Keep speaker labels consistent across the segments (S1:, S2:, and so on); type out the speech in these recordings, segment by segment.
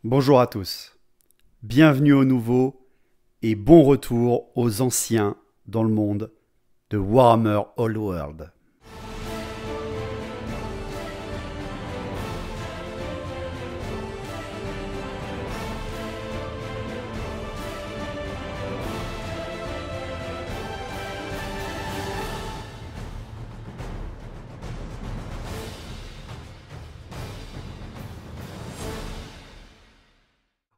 S1: Bonjour à tous, bienvenue aux nouveaux et bon retour aux anciens dans le monde de Warhammer Old World.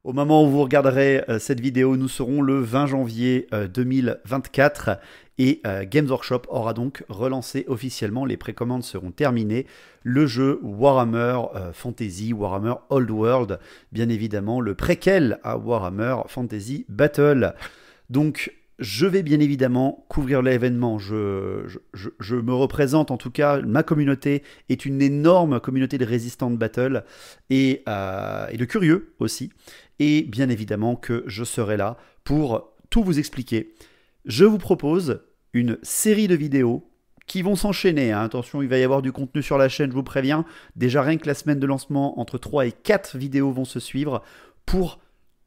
S1: Au moment où vous regarderez cette vidéo, nous serons le 20 janvier 2024 et Games Workshop aura donc relancé officiellement, les précommandes seront terminées, le jeu Warhammer Fantasy, Warhammer Old World, bien évidemment le préquel à Warhammer Fantasy Battle. Donc je vais bien évidemment couvrir l'événement, je me représente en tout cas, ma communauté est une énorme communauté de résistants de battle et de curieux aussi. Et bien évidemment que je serai là pour tout vous expliquer. Je vous propose une série de vidéos qui vont s'enchaîner. Hein. Attention, il va y avoir du contenu sur la chaîne, je vous préviens. Déjà rien que la semaine de lancement, entre 3 et 4 vidéos vont se suivre pour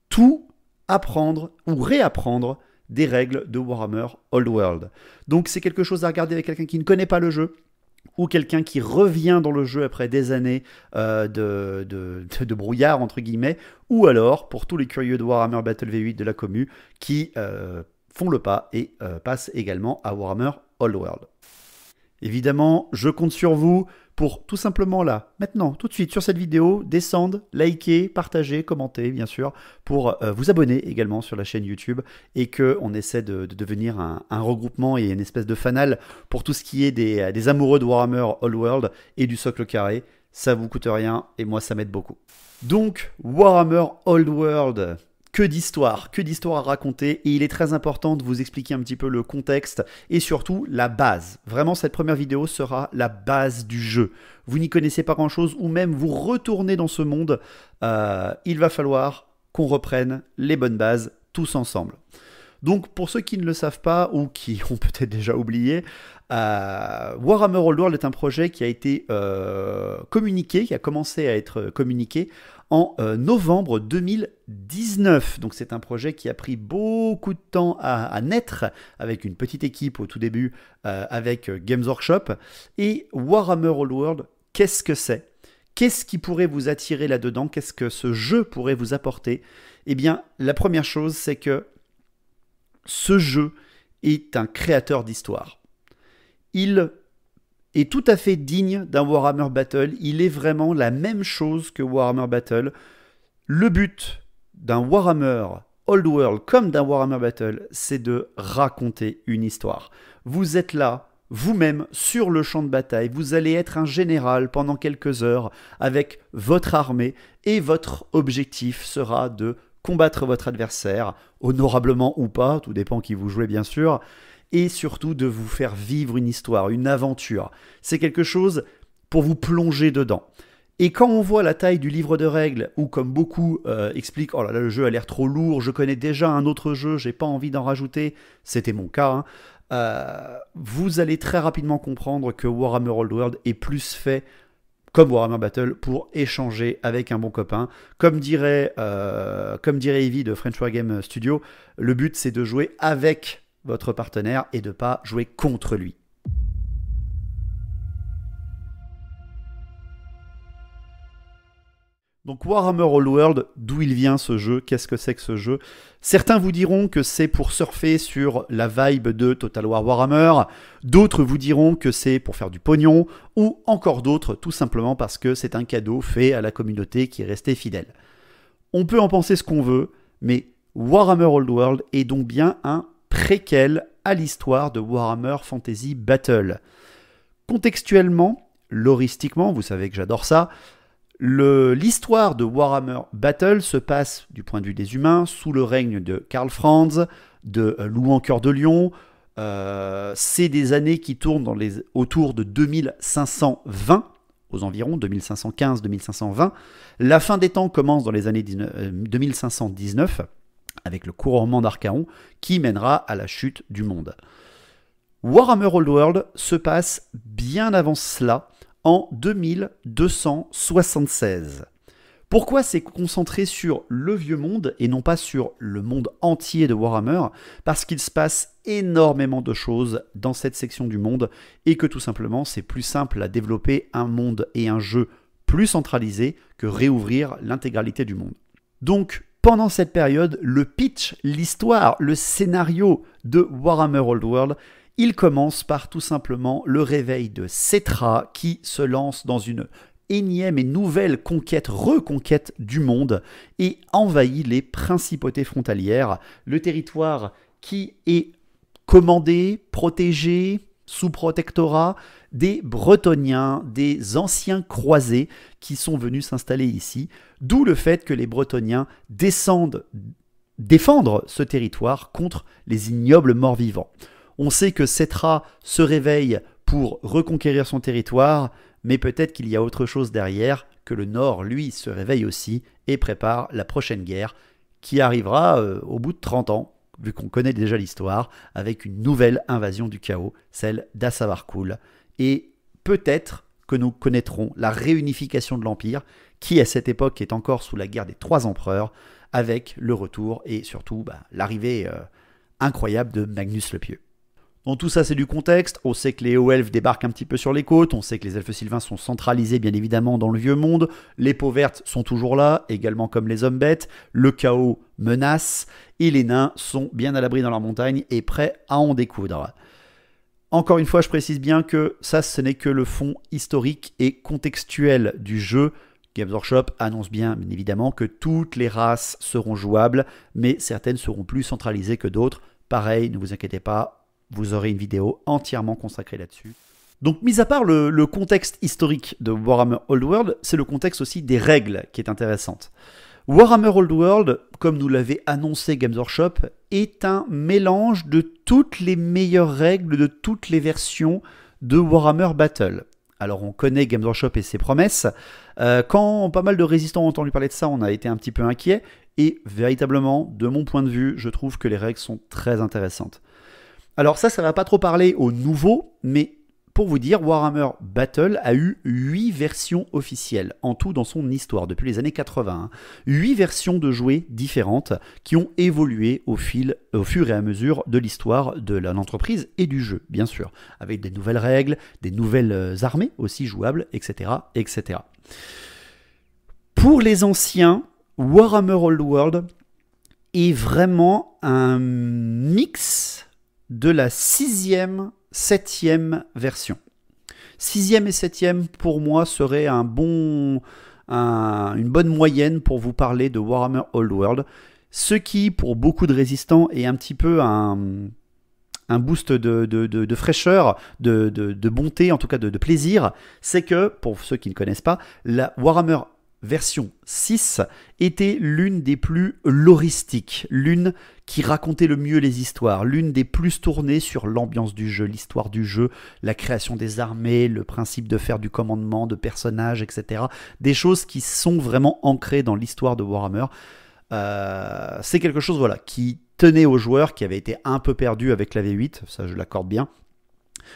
S1: tout apprendre ou réapprendre des règles de Warhammer Old World. Donc c'est quelque chose à regarder avec quelqu'un qui ne connaît pas le jeu, ou quelqu'un qui revient dans le jeu après des années de brouillard, entre guillemets, ou alors pour tous les curieux de Warhammer Battle V8 de la commu qui font le pas et passent également à Warhammer Old World. Évidemment, je compte sur vous pour tout simplement là, maintenant, tout de suite sur cette vidéo, descendre, liker, partager, commenter bien sûr, pour vous abonner également sur la chaîne YouTube et qu'on essaie de devenir un regroupement et une espèce de fanal pour tout ce qui est des amoureux de Warhammer Old World et du socle carré. Ça vous coûte rien et moi ça m'aide beaucoup. Donc, Warhammer Old World, que d'histoire à raconter, et il est très important de vous expliquer un petit peu le contexte et surtout la base. Vraiment, cette première vidéo sera la base du jeu. Vous n'y connaissez pas grand-chose ou même vous retournez dans ce monde, il va falloir qu'on reprenne les bonnes bases tous ensemble. Donc, pour ceux qui ne le savent pas ou qui ont peut-être déjà oublié, Warhammer Old World est un projet qui a été communiqué, qui a commencé à être communiqué en novembre 2019. Donc c'est un projet qui a pris beaucoup de temps à naître avec une petite équipe au tout début avec Games Workshop. Et Warhammer Old World, qu'est-ce que c'est ? Qu'est-ce qui pourrait vous attirer là-dedans ? Qu'est-ce que ce jeu pourrait vous apporter ? Eh bien, la première chose, c'est que ce jeu est un créateur d'histoire. Il est tout à fait digne d'un Warhammer Battle. Il est vraiment la même chose que Warhammer Battle. Le but d'un Warhammer Old World comme d'un Warhammer Battle, c'est de raconter une histoire. Vous êtes là, vous-même, sur le champ de bataille. Vous allez être un général pendant quelques heures avec votre armée et votre objectif sera de combattre votre adversaire, honorablement ou pas, tout dépend qui vous jouez bien sûr, et surtout de vous faire vivre une histoire, une aventure. C'est quelque chose pour vous plonger dedans. Et quand on voit la taille du livre de règles, ou comme beaucoup expliquent, oh là là, le jeu a l'air trop lourd, je connais déjà un autre jeu, j'ai pas envie d'en rajouter, c'était mon cas, hein, vous allez très rapidement comprendre que Warhammer Old World est plus fait comme Warhammer Battle, pour échanger avec un bon copain. Comme dirait Evie de French Wargame Studio, le but c'est de jouer avec votre partenaire et de ne pas jouer contre lui. Donc Warhammer Old World, d'où il vient ce jeu? Qu'est-ce que c'est que ce jeu? Certains vous diront que c'est pour surfer sur la vibe de Total War Warhammer, d'autres vous diront que c'est pour faire du pognon, ou encore d'autres tout simplement parce que c'est un cadeau fait à la communauté qui est restée fidèle. On peut en penser ce qu'on veut, mais Warhammer Old World est donc bien un préquel à l'histoire de Warhammer Fantasy Battle. Contextuellement, loristiquement, vous savez que j'adore ça, l'histoire de Warhammer Battle se passe, du point de vue des humains, sous le règne de Karl Franz, de Louan Cœur de Lion. C'est des années qui tournent autour de 2520, aux environs, 2515-2520. La fin des temps commence dans les années 2519, avec le couronnement d'Archaon, qui mènera à la chute du monde. Warhammer Old World se passe bien avant cela, en 2276. Pourquoi c'est concentré sur le vieux monde et non pas sur le monde entier de Warhammer? Parce qu'il se passe énormément de choses dans cette section du monde et que tout simplement c'est plus simple à développer un monde et un jeu plus centralisé que réouvrir l'intégralité du monde. Donc pendant cette période, le pitch, l'histoire, le scénario de Warhammer Old World, il commence par tout simplement le réveil de Settra qui se lance dans une énième et nouvelle reconquête du monde et envahit les principautés frontalières, le territoire qui est commandé, protégé, sous protectorat des Bretoniens, des anciens croisés qui sont venus s'installer ici, d'où le fait que les Bretoniens défendre ce territoire contre les ignobles morts-vivants. On sait que Settra se réveille pour reconquérir son territoire, mais peut-être qu'il y a autre chose derrière, que le Nord, lui, se réveille aussi et prépare la prochaine guerre qui arrivera au bout de 30 ans, vu qu'on connaît déjà l'histoire, avec une nouvelle invasion du chaos, celle d'Assavarkul. Et peut-être que nous connaîtrons la réunification de l'Empire, qui à cette époque est encore sous la guerre des 3 empereurs, avec le retour et surtout l'arrivée incroyable de Magnus le Pieux. Donc tout ça c'est du contexte, on sait que les hauts elfes débarquent un petit peu sur les côtes, on sait que les elfes sylvains sont centralisés bien évidemment dans le vieux monde, les peaux vertes sont toujours là, également comme les hommes bêtes, le chaos menace, et les nains sont bien à l'abri dans leur montagne et prêts à en découdre. Encore une fois, je précise bien que ça ce n'est que le fond historique et contextuel du jeu. Games Workshop annonce bien évidemment que toutes les races seront jouables, mais certaines seront plus centralisées que d'autres. Pareil, ne vous inquiétez pas, vous aurez une vidéo entièrement consacrée là-dessus. Donc, mis à part le contexte historique de Warhammer Old World, c'est le contexte aussi des règles qui est intéressante. Warhammer Old World, comme nous l'avait annoncé Games Workshop, est un mélange de toutes les meilleures règles de toutes les versions de Warhammer Battle. Alors, on connaît Games Workshop et ses promesses. Quand pas mal de résistants ont entendu parler de ça, on a été un petit peu inquiets. Et véritablement, de mon point de vue, je trouve que les règles sont très intéressantes. Alors ça va pas trop parler aux nouveaux, mais pour vous dire, Warhammer Battle a eu 8 versions officielles, en tout dans son histoire, depuis les années 80. 8 versions de jouets différentes qui ont évolué au fur et à mesure de l'histoire de l'entreprise et du jeu, bien sûr, avec des nouvelles règles, des nouvelles armées aussi jouables, etc. etc. Pour les anciens, Warhammer Old World est vraiment un mix de la 6e, 7e version. 6e et 7e, pour moi, serait une bonne moyenne pour vous parler de Warhammer Old World. Ce qui, pour beaucoup de résistants, est un petit peu un boost de fraîcheur, de bonté, en tout cas de plaisir. C'est que, pour ceux qui ne connaissent pas, la Warhammer version 6 était l'une des plus loristiques, l'une qui racontait le mieux les histoires, l'une des plus tournées sur l'ambiance du jeu, l'histoire du jeu, la création des armées, le principe de faire du commandement, de personnages, etc. Des choses qui sont vraiment ancrées dans l'histoire de Warhammer. C'est quelque chose qui tenait aux joueurs, qui avait été un peu perdu avec la V8, ça je l'accorde bien.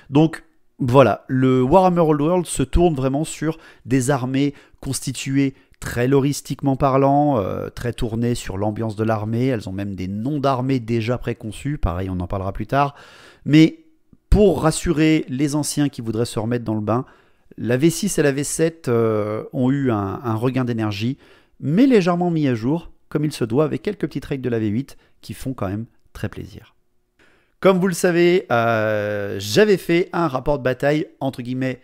S1: Donc voilà, le Warhammer Old World se tourne vraiment sur des armées constituées très loristiquement parlant, très tournées sur l'ambiance de l'armée. Elles ont même des noms d'armées déjà préconçus, pareil on en parlera plus tard. Mais pour rassurer les anciens qui voudraient se remettre dans le bain, la V6 et la V7 ont eu un regain d'énergie, mais légèrement mis à jour, comme il se doit, avec quelques petites règles de la V8 qui font quand même très plaisir. Comme vous le savez, j'avais fait un rapport de bataille, entre guillemets,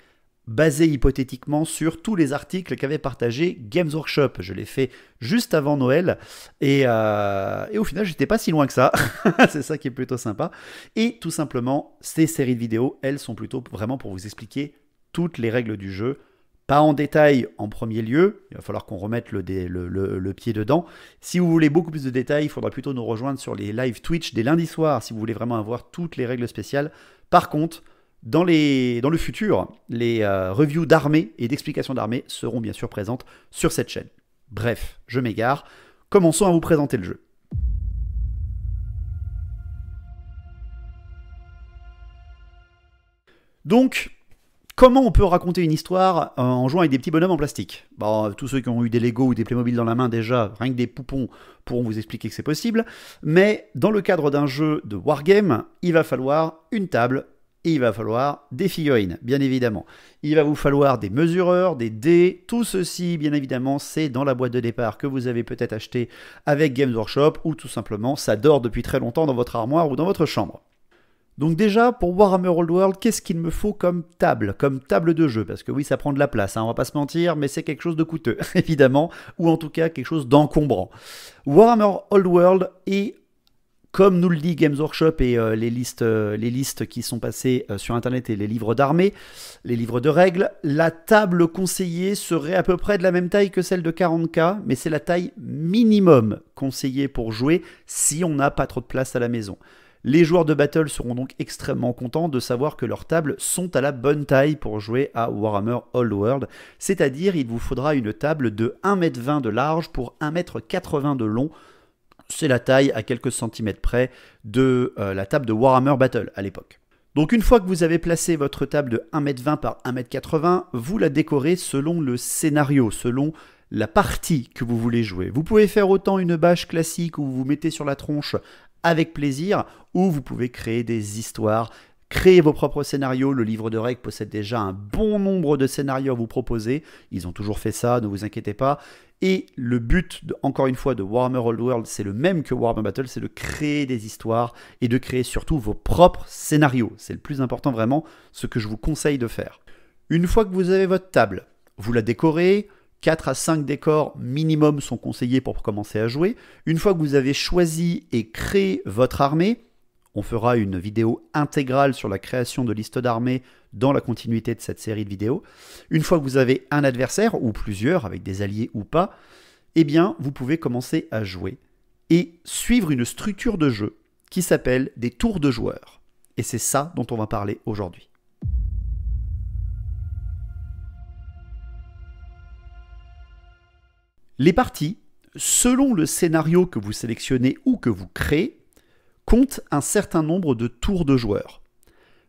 S1: basé hypothétiquement sur tous les articles qu'avait partagé Games Workshop. Je l'ai fait juste avant Noël, et au final, j'étais pas si loin que ça. C'est ça qui est plutôt sympa. Et tout simplement, ces séries de vidéos, elles sont plutôt vraiment pour vous expliquer toutes les règles du jeu. Pas en détail en premier lieu, il va falloir qu'on remette le pied dedans. Si vous voulez beaucoup plus de détails, il faudra plutôt nous rejoindre sur les live Twitch des lundis soirs si vous voulez vraiment avoir toutes les règles spéciales. Par contre, dans le futur, les reviews d'armées et d'explications d'armées seront bien sûr présentes sur cette chaîne. Bref, je m'égare. Commençons à vous présenter le jeu. Donc, Comment on peut raconter une histoire en jouant avec des petits bonhommes en plastique? Bon, tous ceux qui ont eu des Lego ou des Playmobil dans la main déjà, rien que des poupons, pourront vous expliquer que c'est possible. Mais dans le cadre d'un jeu de wargame, il va falloir une table et il va falloir des figurines, bien évidemment. Il va vous falloir des mesureurs, des dés, tout ceci, bien évidemment, c'est dans la boîte de départ que vous avez peut-être acheté avec Games Workshop ou tout simplement ça dort depuis très longtemps dans votre armoire ou dans votre chambre. Donc déjà, pour Warhammer Old World, qu'est-ce qu'il me faut comme table de jeu? Parce que oui, ça prend de la place, hein, on va pas se mentir, mais c'est quelque chose de coûteux, évidemment, ou en tout cas quelque chose d'encombrant. Warhammer Old World est, comme nous le dit Games Workshop et les listes qui sont passées sur Internet et les livres d'armée, les livres de règles, la table conseillée serait à peu près de la même taille que celle de 40K, mais c'est la taille minimum conseillée pour jouer si on n'a pas trop de place à la maison. Les joueurs de Battle seront donc extrêmement contents de savoir que leurs tables sont à la bonne taille pour jouer à Warhammer Old World, c'est-à-dire il vous faudra une table de 1,20 m de large pour 1,80 m de long. C'est la taille à quelques centimètres près de la table de Warhammer Battle à l'époque. Donc une fois que vous avez placé votre table de 1,20 m par 1,80 m, vous la décorez selon le scénario, selon la partie que vous voulez jouer. Vous pouvez faire autant une bâche classique où vous vous mettez sur la tronche avec plaisir, ou vous pouvez créer des histoires, créer vos propres scénarios. Le livre de règles possède déjà un bon nombre de scénarios à vous proposer. Ils ont toujours fait ça, ne vous inquiétez pas. Et le but, encore une fois, de Warhammer Old World, c'est le même que Warhammer Battle, c'est de créer des histoires et de créer surtout vos propres scénarios. C'est le plus important vraiment, ce que je vous conseille de faire. Une fois que vous avez votre table, vous la décorez. 4 à 5 décors minimum sont conseillés pour commencer à jouer. Une fois que vous avez choisi et créé votre armée, on fera une vidéo intégrale sur la création de liste d'armées dans la continuité de cette série de vidéos. Une fois que vous avez un adversaire, ou plusieurs, avec des alliés ou pas, eh bien, vous pouvez commencer à jouer et suivre une structure de jeu qui s'appelle des tours de joueurs. Et c'est ça dont on va parler aujourd'hui. Les parties, selon le scénario que vous sélectionnez ou que vous créez, comptent un certain nombre de tours de joueurs.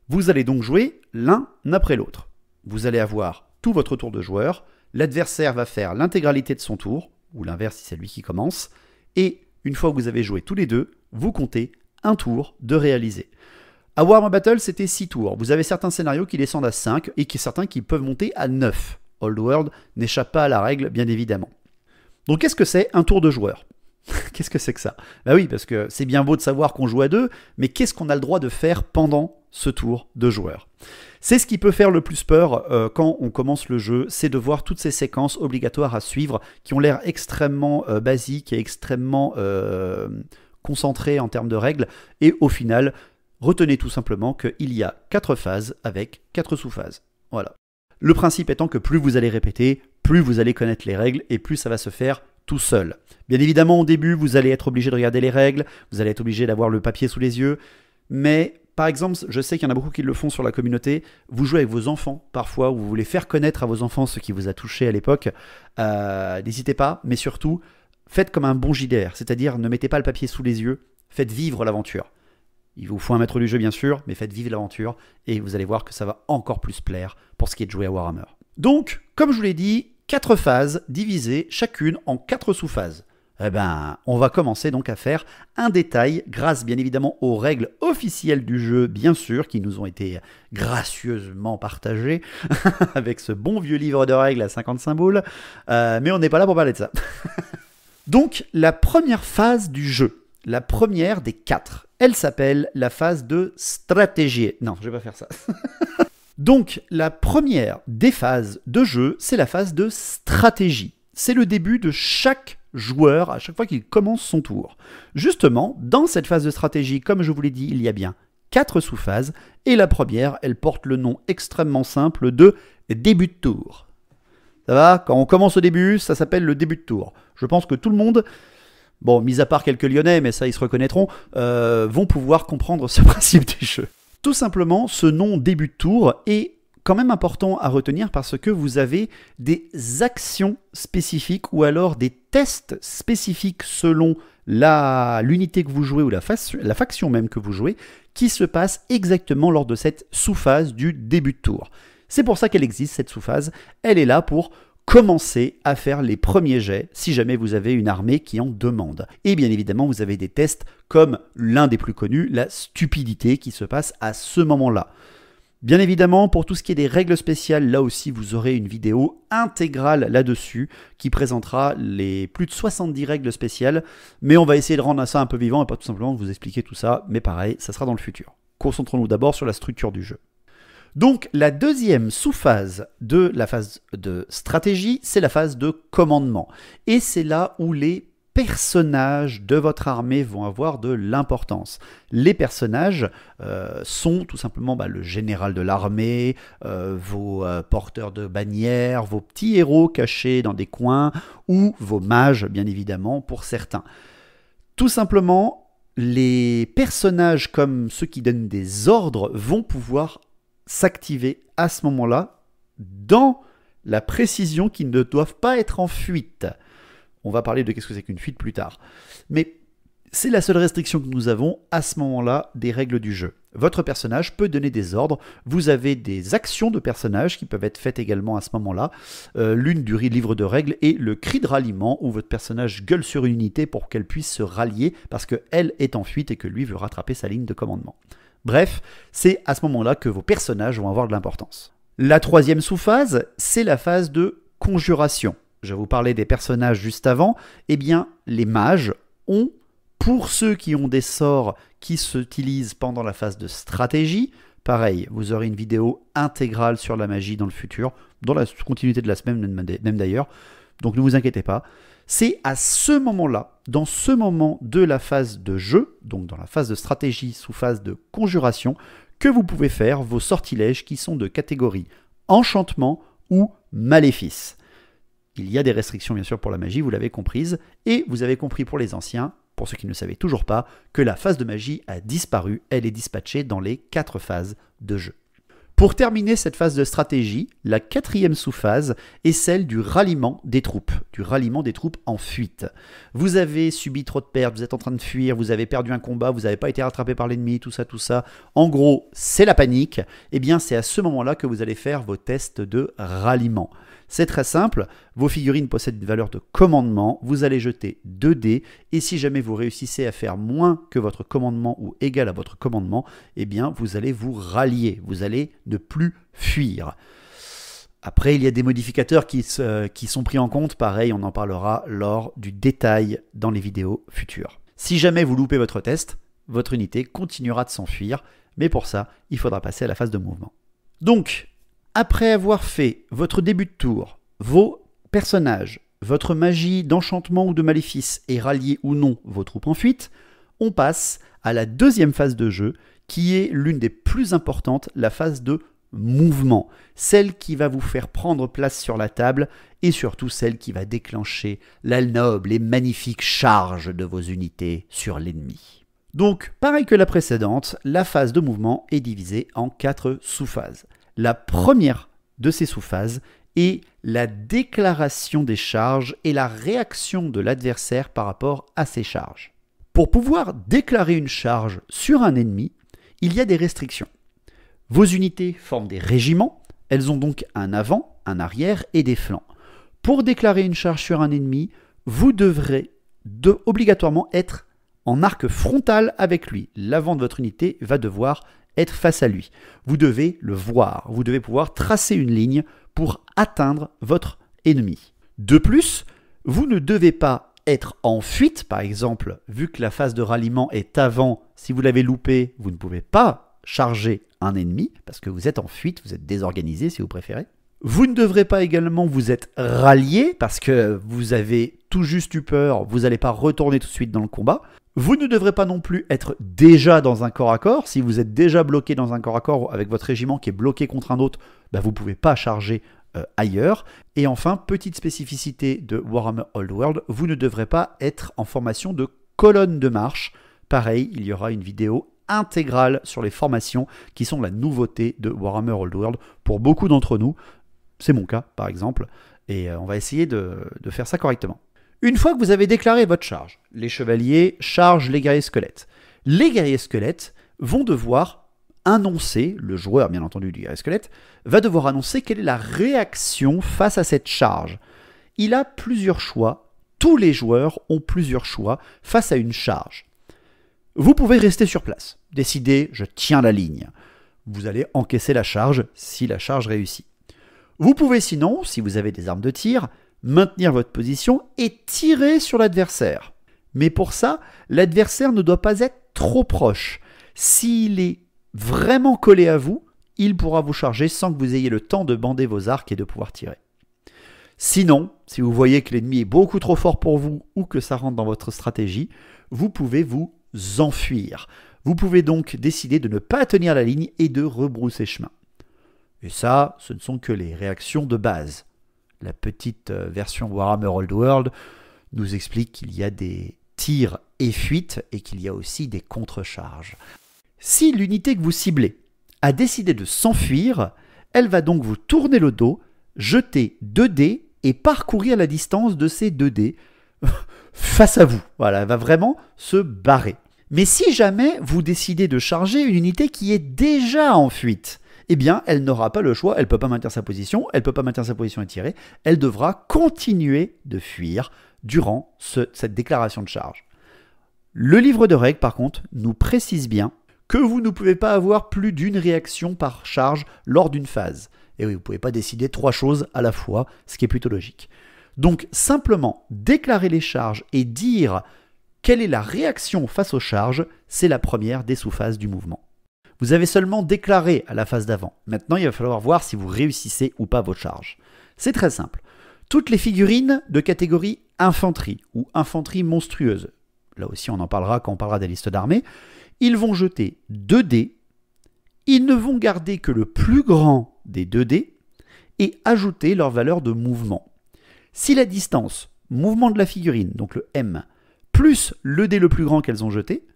S1: Vous allez donc jouer l'un après l'autre. Vous allez avoir tout votre tour de joueurs, l'adversaire va faire l'intégralité de son tour, ou l'inverse si c'est lui qui commence, et une fois que vous avez joué tous les deux, vous comptez un tour de réaliser. À Warhammer Battle, c'était 6 tours. Vous avez certains scénarios qui descendent à 5 et certains qui peuvent monter à 9. Old World n'échappe pas à la règle, bien évidemment. Donc qu'est-ce que c'est un tour de joueur? Qu'est-ce que c'est que ça? Bah oui, parce que c'est bien beau de savoir qu'on joue à deux, mais qu'est-ce qu'on a le droit de faire pendant ce tour de joueur? C'est ce qui peut faire le plus peur quand on commence le jeu, c'est de voir toutes ces séquences obligatoires à suivre qui ont l'air extrêmement basiques et extrêmement concentrées en termes de règles. Et au final, retenez tout simplement qu'il y a 4 phases avec 4 sous-phases. Voilà. Le principe étant que plus vous allez répéter, plus vous allez connaître les règles et plus ça va se faire tout seul. Bien évidemment, au début, vous allez être obligé de regarder les règles, vous allez être obligé d'avoir le papier sous les yeux, mais par exemple, je sais qu'il y en a beaucoup qui le font sur la communauté, vous jouez avec vos enfants parfois, ou vous voulez faire connaître à vos enfants ce qui vous a touché à l'époque, n'hésitez pas, mais surtout, faites comme un bon JDR, c'est-à-dire ne mettez pas le papier sous les yeux, faites vivre l'aventure. Il vous faut un maître du jeu bien sûr, mais faites vivre l'aventure et vous allez voir que ça va encore plus plaire pour ce qui est de jouer à Warhammer. Donc, comme je vous l'ai dit, 4 phases divisées chacune en 4 sous-phases. Eh ben, on va commencer donc à faire un détail grâce bien évidemment aux règles officielles du jeu, bien sûr, qui nous ont été gracieusement partagées avec ce bon vieux livre de règles à 55 boules, mais on n'est pas là pour parler de ça. Donc, la première phase du jeu, la première des 4, elle s'appelle la phase de stratégie. Non, je vais pas faire ça. Donc, la première des phases de jeu, c'est la phase de stratégie. C'est le début de chaque joueur à chaque fois qu'il commence son tour. Justement, dans cette phase de stratégie, comme je vous l'ai dit, il y a bien 4 sous-phases, et la première, elle porte le nom extrêmement simple de début de tour. Ça va? Quand on commence au début, ça s'appelle le début de tour. Je pense que tout le monde, bon, mis à part quelques Lyonnais, mais ça ils se reconnaîtront, vont pouvoir comprendre ce principe du jeu. Tout simplement, ce nom début de tour est quand même important à retenir parce que vous avez des actions spécifiques ou alors des tests spécifiques selon l'unité que vous jouez ou la faction même que vous jouez qui se passe exactement lors de cette sous-phase du début de tour. C'est pour ça qu'elle existe, cette sous-phase. Elle est là pour commencer à faire les premiers jets si jamais vous avez une armée qui en demande. Et bien évidemment, vous avez des tests comme l'un des plus connus, la stupidité qui se passe à ce moment-là. Bien évidemment, pour tout ce qui est des règles spéciales, là aussi vous aurez une vidéo intégrale là-dessus qui présentera les plus de 70 règles spéciales, mais on va essayer de rendre ça un peu vivant et pas tout simplement vous expliquer tout ça, mais pareil, ça sera dans le futur. Concentrons-nous d'abord sur la structure du jeu. Donc la deuxième sous-phase de la phase de stratégie, c'est la phase de commandement. Et c'est là où les personnages de votre armée vont avoir de l'importance. Les personnages sont tout simplement le général de l'armée, vos porteurs de bannières, vos petits héros cachés dans des coins, ou vos mages, bien évidemment, pour certains. Tout simplement, les personnages comme ceux qui donnent des ordres vont pouvoir s'activer à ce moment-là dans la précision qu'ils ne doivent pas être en fuite. On va parler de qu'est-ce que c'est qu'une fuite plus tard. Mais c'est la seule restriction que nous avons à ce moment-là des règles du jeu. Votre personnage peut donner des ordres. Vous avez des actions de personnage qui peuvent être faites également à ce moment-là. L'une du livre de règles est le cri de ralliement où votre personnage gueule sur une unité pour qu'elle puisse se rallier parce qu'elle est en fuite et que lui veut rattraper sa ligne de commandement. Bref, c'est à ce moment-là que vos personnages vont avoir de l'importance. La troisième sous-phase, c'est la phase de conjuration. Je vous parlais des personnages juste avant. Eh bien, les mages ont, pour ceux qui ont des sorts qui s'utilisent pendant la phase de stratégie, pareil, vous aurez une vidéo intégrale sur la magie dans le futur, dans la continuité de la semaine même d'ailleurs, donc ne vous inquiétez pas. C'est à ce moment-là, dans ce moment de la phase de jeu, donc dans la phase de stratégie sous phase de conjuration, que vous pouvez faire vos sortilèges qui sont de catégorie enchantement ou maléfice. Il y a des restrictions bien sûr pour la magie, vous l'avez comprise, et vous avez compris pour les anciens, pour ceux qui ne le savaient toujours pas, que la phase de magie a disparu, elle est dispatchée dans les 4 phases de jeu. Pour terminer cette phase de stratégie, la quatrième sous-phase est celle du ralliement des troupes en fuite. Vous avez subi trop de pertes, vous êtes en train de fuir, vous avez perdu un combat, vous n'avez pas été rattrapé par l'ennemi, tout ça. En gros, c'est la panique. Eh bien, c'est à ce moment-là que vous allez faire vos tests de ralliement. C'est très simple, vos figurines possèdent une valeur de commandement, vous allez jeter 2 dés, et si jamais vous réussissez à faire moins que votre commandement ou égal à votre commandement, eh bien vous allez vous rallier, vous allez ne plus fuir. Après, il y a des modificateurs qui sont pris en compte, pareil, on en parlera lors du détail dans les vidéos futures. Si jamais vous loupez votre test, votre unité continuera de s'enfuir, mais pour ça, il faudra passer à la phase de mouvement. Donc, après avoir fait votre début de tour, vos personnages, votre magie d'enchantement ou de maléfice et rallier ou non vos troupes en fuite, on passe à la deuxième phase de jeu qui est l'une des plus importantes, la phase de mouvement. Celle qui va vous faire prendre place sur la table et surtout celle qui va déclencher la noble et magnifique charge de vos unités sur l'ennemi. Donc, pareil que la précédente, la phase de mouvement est divisée en 4 sous-phases. La première de ces sous-phases est la déclaration des charges et la réaction de l'adversaire par rapport à ces charges. Pour pouvoir déclarer une charge sur un ennemi, il y a des restrictions. Vos unités forment des régiments, elles ont donc un avant, un arrière et des flancs. Pour déclarer une charge sur un ennemi, vous devrez obligatoirement être en arc frontal avec lui. L'avant de votre unité va devoir être face à lui. Vous devez le voir, vous devez pouvoir tracer une ligne pour atteindre votre ennemi. De plus, vous ne devez pas être en fuite, par exemple, vu que la phase de ralliement est avant, si vous l'avez loupé, vous ne pouvez pas charger un ennemi, parce que vous êtes en fuite, vous êtes désorganisé si vous préférez. Vous ne devrez pas également vous être rallié, parce que vous avez tout juste eu peur, vous n'allez pas retourner tout de suite dans le combat. Vous ne devrez pas non plus être déjà dans un corps à corps. Si vous êtes déjà bloqué dans un corps à corps avec votre régiment qui est bloqué contre un autre, vous ne pouvez pas charger ailleurs. Et enfin, petite spécificité de Warhammer Old World, vous ne devrez pas être en formation de colonne de marche. Pareil, il y aura une vidéo intégrale sur les formations qui sont la nouveauté de Warhammer Old World pour beaucoup d'entre nous. C'est mon cas, par exemple, et on va essayer de faire ça correctement. Une fois que vous avez déclaré votre charge, les chevaliers chargent les guerriers squelettes. Les guerriers squelettes vont devoir annoncer, le joueur bien entendu du squelette, va devoir annoncer quelle est la réaction face à cette charge. Il a plusieurs choix, tous les joueurs ont plusieurs choix face à une charge. Vous pouvez rester sur place, décider je tiens la ligne. Vous allez encaisser la charge si la charge réussit. Vous pouvez sinon, si vous avez des armes de tir, maintenir votre position et tirer sur l'adversaire. Mais pour ça, l'adversaire ne doit pas être trop proche. S'il est vraiment collé à vous, il pourra vous charger sans que vous ayez le temps de bander vos arcs et de pouvoir tirer. Sinon, si vous voyez que l'ennemi est beaucoup trop fort pour vous ou que ça rentre dans votre stratégie, vous pouvez vous enfuir. Vous pouvez donc décider de ne pas tenir la ligne et de rebrousser chemin. Et ça, ce ne sont que les réactions de base. La petite version Warhammer Old World nous explique qu'il y a des tirs et fuites et qu'il y a aussi des contre-charges. Si l'unité que vous ciblez a décidé de s'enfuir, elle va donc vous tourner le dos, jeter 2 dés et parcourir la distance de ces 2 dés face à vous. Voilà, elle va vraiment se barrer. Mais si jamais vous décidez de charger une unité qui est déjà en fuite, eh bien, elle n'aura pas le choix, elle ne peut pas maintenir sa position, elle ne peut pas maintenir sa position et tirer, elle devra continuer de fuir durant cette déclaration de charge. Le livre de règles, par contre, nous précise bien que vous ne pouvez pas avoir plus d'une réaction par charge lors d'une phase. Et oui, vous ne pouvez pas décider 3 choses à la fois, ce qui est plutôt logique. Donc, simplement déclarer les charges et dire quelle est la réaction face aux charges, c'est la première des sous-phases du mouvement. Vous avez seulement déclaré à la phase d'avant. Maintenant, il va falloir voir si vous réussissez ou pas vos charges. C'est très simple. Toutes les figurines de catégorie infanterie ou infanterie monstrueuse, là aussi on en parlera quand on parlera des listes d'armées, ils vont jeter 2 dés, ils ne vont garder que le plus grand des 2 dés et ajouter leur valeur de mouvement. Si la distance, mouvement de la figurine, donc le M, plus le dé le plus grand qu'elles ont jeté,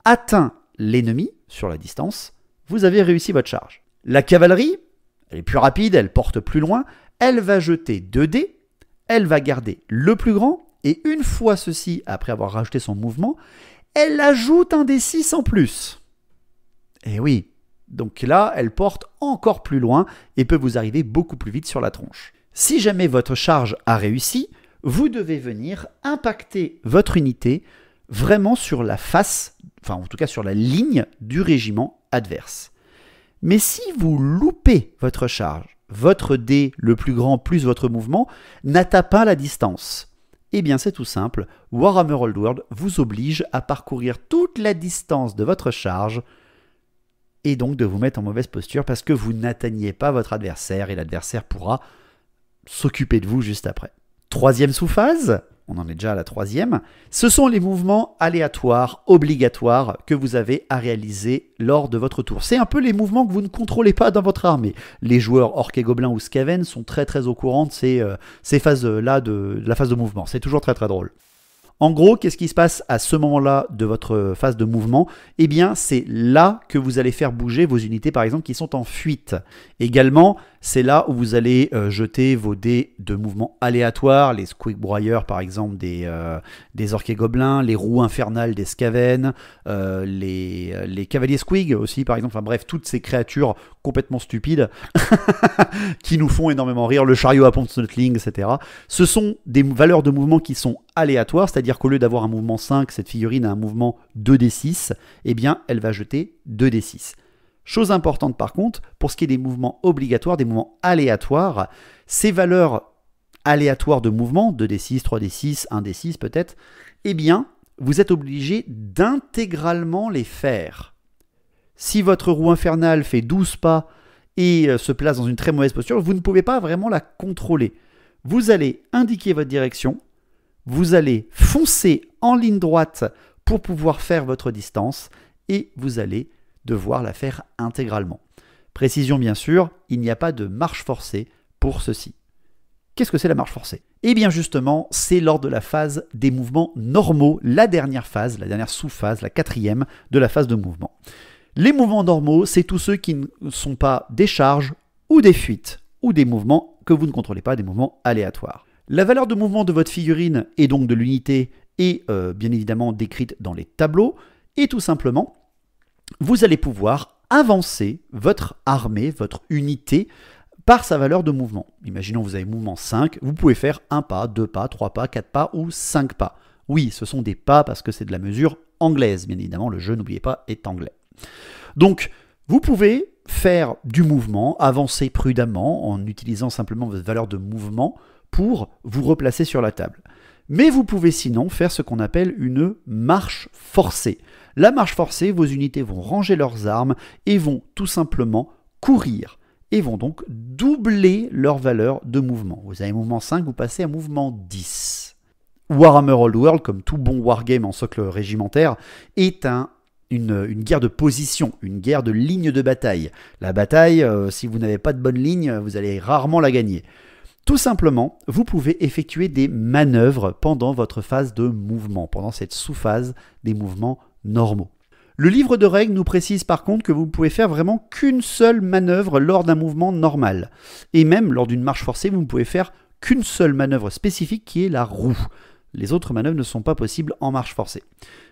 S1: atteint l'ennemi sur la distance, vous avez réussi votre charge. La cavalerie, elle est plus rapide, elle porte plus loin, elle va jeter 2 dés, elle va garder le plus grand, et une fois ceci, après avoir rajouté son mouvement, elle ajoute un des 6 en plus. Et oui, donc là, elle porte encore plus loin et peut vous arriver beaucoup plus vite sur la tronche. Si jamais votre charge a réussi, vous devez venir impacter votre unité vraiment sur la face, enfin en tout cas sur la ligne du régiment adverse. Mais si vous loupez votre charge, votre dé le plus grand plus votre mouvement n'atteint pas la distance, eh bien c'est tout simple, Warhammer Old World vous oblige à parcourir toute la distance de votre charge et donc de vous mettre en mauvaise posture parce que vous n'atteignez pas votre adversaire et l'adversaire pourra s'occuper de vous juste après. Troisième sous-phase, on en est déjà à la 3e, ce sont les mouvements aléatoires, obligatoires, que vous avez à réaliser lors de votre tour. C'est un peu les mouvements que vous ne contrôlez pas dans votre armée. Les joueurs orques et gobelins ou skaven sont très au courant de ces phases-là de la phase de mouvement. C'est toujours très drôle. En gros, qu'est-ce qui se passe à ce moment-là de votre phase de mouvement? Eh bien, c'est là que vous allez faire bouger vos unités, par exemple, qui sont en fuite. Également, c'est là où vous allez jeter vos dés de mouvement aléatoires, les squig broyeurs, par exemple, des orques et gobelins, les roues infernales des skaven, les cavaliers squig aussi, par exemple. Enfin bref, toutes ces créatures complètement stupides qui nous font énormément rire, le chariot à pompe snotling, etc. Ce sont des valeurs de mouvement qui sont aléatoires, c'est-à-dire qu'au lieu d'avoir un mouvement 5, cette figurine a un mouvement 2d6, eh bien, elle va jeter 2d6. Chose importante par contre, pour ce qui est des mouvements obligatoires, des mouvements aléatoires, ces valeurs aléatoires de mouvement, 2d6, 3d6, 1d6 peut-être, eh bien, vous êtes obligé d'intégralement les faire. Si votre roue infernale fait 12 pas et se place dans une très mauvaise posture, vous ne pouvez pas vraiment la contrôler. Vous allez indiquer votre direction, vous allez foncer en ligne droite pour pouvoir faire votre distance et vous allez devoir la faire intégralement. Précision bien sûr, il n'y a pas de marche forcée pour ceci. Qu'est-ce que c'est la marche forcée? Eh bien justement, c'est lors de la phase des mouvements normaux, la dernière phase, la dernière sous-phase, la 4e de la phase de mouvement. Les mouvements normaux, c'est tous ceux qui ne sont pas des charges ou des fuites, ou des mouvements que vous ne contrôlez pas, des mouvements aléatoires. La valeur de mouvement de votre figurine et donc de l'unité est bien évidemment décrite dans les tableaux, et tout simplement, vous allez pouvoir avancer votre armée, votre unité, par sa valeur de mouvement. Imaginons que vous avez mouvement 5, vous pouvez faire 1 pas, 2 pas, 3 pas, 4 pas ou 5 pas. Oui, ce sont des pas parce que c'est de la mesure anglaise. Bien évidemment, le jeu, n'oubliez pas, est anglais. Donc, vous pouvez faire du mouvement, avancer prudemment en utilisant simplement votre valeur de mouvement pour vous replacer sur la table. Mais vous pouvez sinon faire ce qu'on appelle une marche forcée. La marche forcée, vos unités vont ranger leurs armes et vont tout simplement courir et vont donc doubler leur valeur de mouvement. Vous avez mouvement 5, vous passez à mouvement 10. Warhammer Old World, comme tout bon wargame en socle régimentaire, est une guerre de position, une guerre de ligne de bataille. La bataille, si vous n'avez pas de bonne ligne, vous allez rarement la gagner. Tout simplement, vous pouvez effectuer des manœuvres pendant votre phase de mouvement, pendant cette sous-phase des mouvements normaux. Le livre de règles nous précise par contre que vous ne pouvez faire vraiment qu'une seule manœuvre lors d'un mouvement normal. Et même lors d'une marche forcée, vous ne pouvez faire qu'une seule manœuvre spécifique qui est la roue. Les autres manœuvres ne sont pas possibles en marche forcée.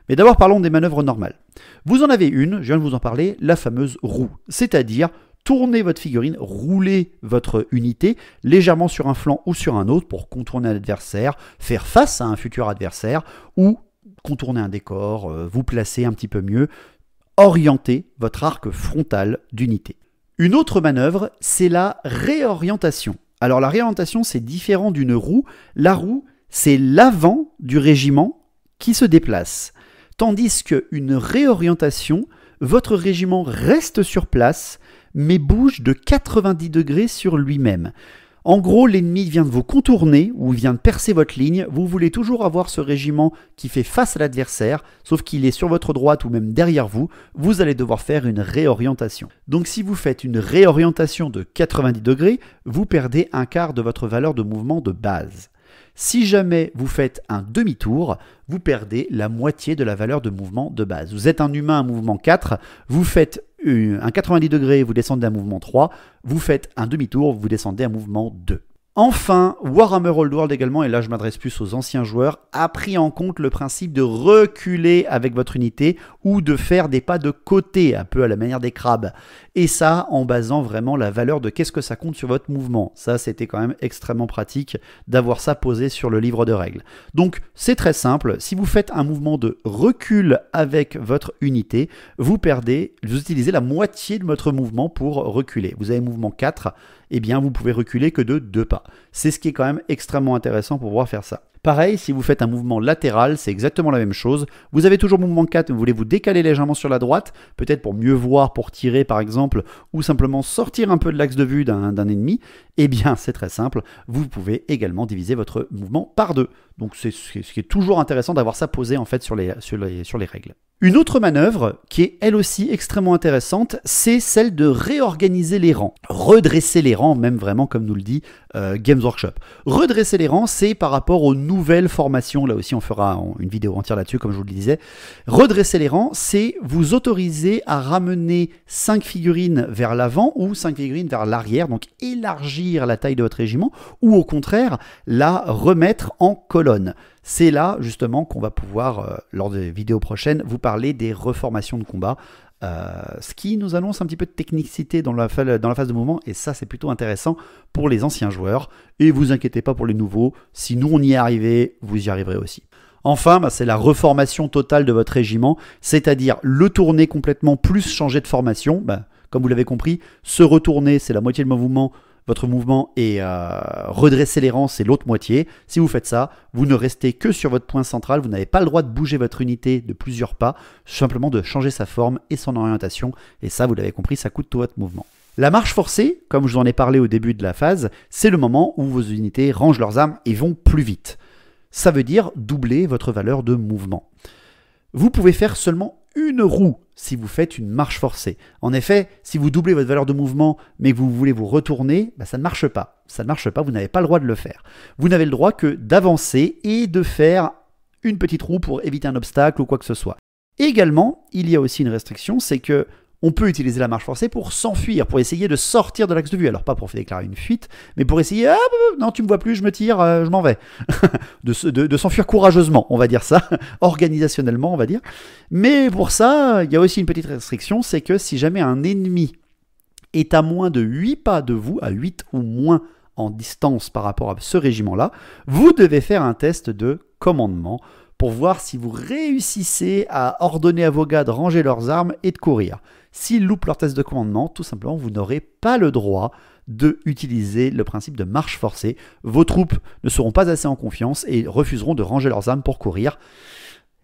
S1: Mais d'abord parlons des manœuvres normales. Vous en avez une, je viens de vous en parler, la fameuse roue. C'est-à-dire tourner votre figurine, rouler votre unité légèrement sur un flanc ou sur un autre pour contourner un adversaire, faire face à un futur adversaire ou contourner un décor, vous placer un petit peu mieux, orienter votre arc frontal d'unité. Une autre manœuvre, c'est la réorientation. Alors la réorientation, c'est différent d'une roue. La roue, c'est l'avant du régiment qui se déplace. Tandis qu'une réorientation, votre régiment reste sur place, mais bouge de 90 degrés sur lui-même. En gros, l'ennemi vient de vous contourner ou vient de percer votre ligne. Vous voulez toujours avoir ce régiment qui fait face à l'adversaire, sauf qu'il est sur votre droite ou même derrière vous. Vous allez devoir faire une réorientation. Donc si vous faites une réorientation de 90 degrés, vous perdez un quart de votre valeur de mouvement de base. Si jamais vous faites un demi-tour, vous perdez la moitié de la valeur de mouvement de base. Vous êtes un humain à mouvement 4, vous faites un 90 degrés, vous descendez à mouvement 3, vous faites un demi-tour, vous descendez à mouvement 2. Enfin, Warhammer Old World également, et là je m'adresse plus aux anciens joueurs, a pris en compte le principe de reculer avec votre unité ou de faire des pas de côté, un peu à la manière des crabes. Et ça, en basant vraiment la valeur de qu'est-ce que ça compte sur votre mouvement. Ça, c'était quand même extrêmement pratique d'avoir ça posé sur le livre de règles. Donc, c'est très simple. Si vous faites un mouvement de recul avec votre unité, vous utilisez la moitié de votre mouvement pour reculer. Vous avez mouvement 4, eh bien, vous pouvez reculer que de 2 pas. C'est ce qui est quand même extrêmement intéressant pour pouvoir faire ça. Pareil, si vous faites un mouvement latéral, c'est exactement la même chose. Vous avez toujours mouvement 4, vous voulez vous décaler légèrement sur la droite, peut-être pour mieux voir, pour tirer par exemple, ou simplement sortir un peu de l'axe de vue d'un ennemi. Eh bien, c'est très simple, vous pouvez également diviser votre mouvement par 2. Donc, c'est ce qui est toujours intéressant d'avoir ça posé en fait sur les règles. Une autre manœuvre qui est elle aussi extrêmement intéressante, c'est celle de réorganiser les rangs. Redresser les rangs, même vraiment comme nous le dit Games Workshop. Redresser les rangs, c'est par rapport aux nouvelles formations. Là aussi, on fera une vidéo entière là-dessus, comme je vous le disais. Redresser les rangs, c'est vous autoriser à ramener 5 figurines vers l'avant ou 5 figurines vers l'arrière, donc élargir la taille de votre régiment, ou au contraire, la remettre en colonne. C'est là, justement, qu'on va pouvoir, lors des vidéos prochaines, vous parler des reformations de combat, ce qui nous annonce un petit peu de technicité dans la phase de mouvement, et ça, c'est plutôt intéressant pour les anciens joueurs. Et vous inquiétez pas pour les nouveaux, si nous, on y est arrivé, vous y arriverez aussi. Enfin, c'est la reformation totale de votre régiment, c'est-à-dire le tourner complètement plus changer de formation. Comme vous l'avez compris, se retourner, c'est la moitié de votre mouvement, et redresser les rangs, c'est l'autre moitié. Si vous faites ça, vous ne restez que sur votre point central, vous n'avez pas le droit de bouger votre unité de plusieurs pas, simplement de changer sa forme et son orientation, et ça, vous l'avez compris, ça coûte tout votre mouvement. La marche forcée, comme je vous en ai parlé au début de la phase, c'est le moment où vos unités rangent leurs armes et vont plus vite. Ça veut dire doubler votre valeur de mouvement. Vous pouvez faire seulement une roue si vous faites une marche forcée. En effet, si vous doublez votre valeur de mouvement, mais que vous voulez vous retourner, ça ne marche pas. Ça ne marche pas, vous n'avez pas le droit de le faire. Vous n'avez le droit que d'avancer et de faire une petite roue pour éviter un obstacle ou quoi que ce soit. Et également, il y a aussi une restriction, c'est que On peut utiliser la marche forcée pour s'enfuir, pour essayer de sortir de l'axe de vue. Alors pas pour faire déclarer une fuite, mais pour essayer, ah, non tu me vois plus, je me tire, je m'en vais. de s'enfuir courageusement, on va dire ça, organisationnellement on va dire. Mais pour ça, il y a aussi une petite restriction, c'est que si jamais un ennemi est à moins de 8 pas de vous, à 8 ou moins en distance par rapport à ce régiment-là, vous devez faire un test de commandement pour voir si vous réussissez à ordonner à vos gars de ranger leurs armes et de courir. S'ils loupent leur test de commandement, tout simplement, vous n'aurez pas le droit d'utiliser le principe de marche forcée. Vos troupes ne seront pas assez en confiance et refuseront de ranger leurs armes pour courir.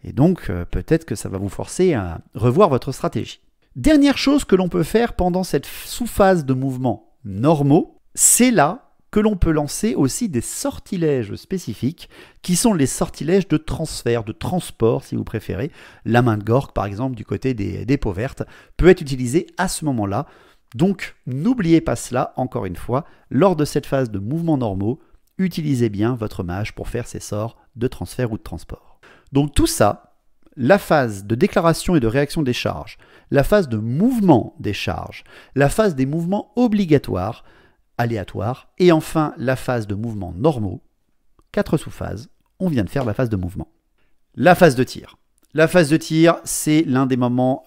S1: Et donc, peut-être que ça va vous forcer à revoir votre stratégie. Dernière chose que l'on peut faire pendant cette sous-phase de mouvements normaux, c'est là que l'on peut lancer aussi des sortilèges spécifiques, qui sont les sortilèges de transfert, de transport si vous préférez. La main de Gork, par exemple, du côté des peaux vertes, peut être utilisée à ce moment-là. Donc, n'oubliez pas cela, encore une fois, lors de cette phase de mouvements normaux, utilisez bien votre mage pour faire ces sorts de transfert ou de transport. Donc tout ça, la phase de déclaration et de réaction des charges, la phase de mouvement des charges, la phase des mouvements obligatoires, aléatoires, et enfin la phase de mouvements normaux, 4 sous-phases, on vient de faire la phase de mouvement. La phase de tir. La phase de tir, c'est l'un des moments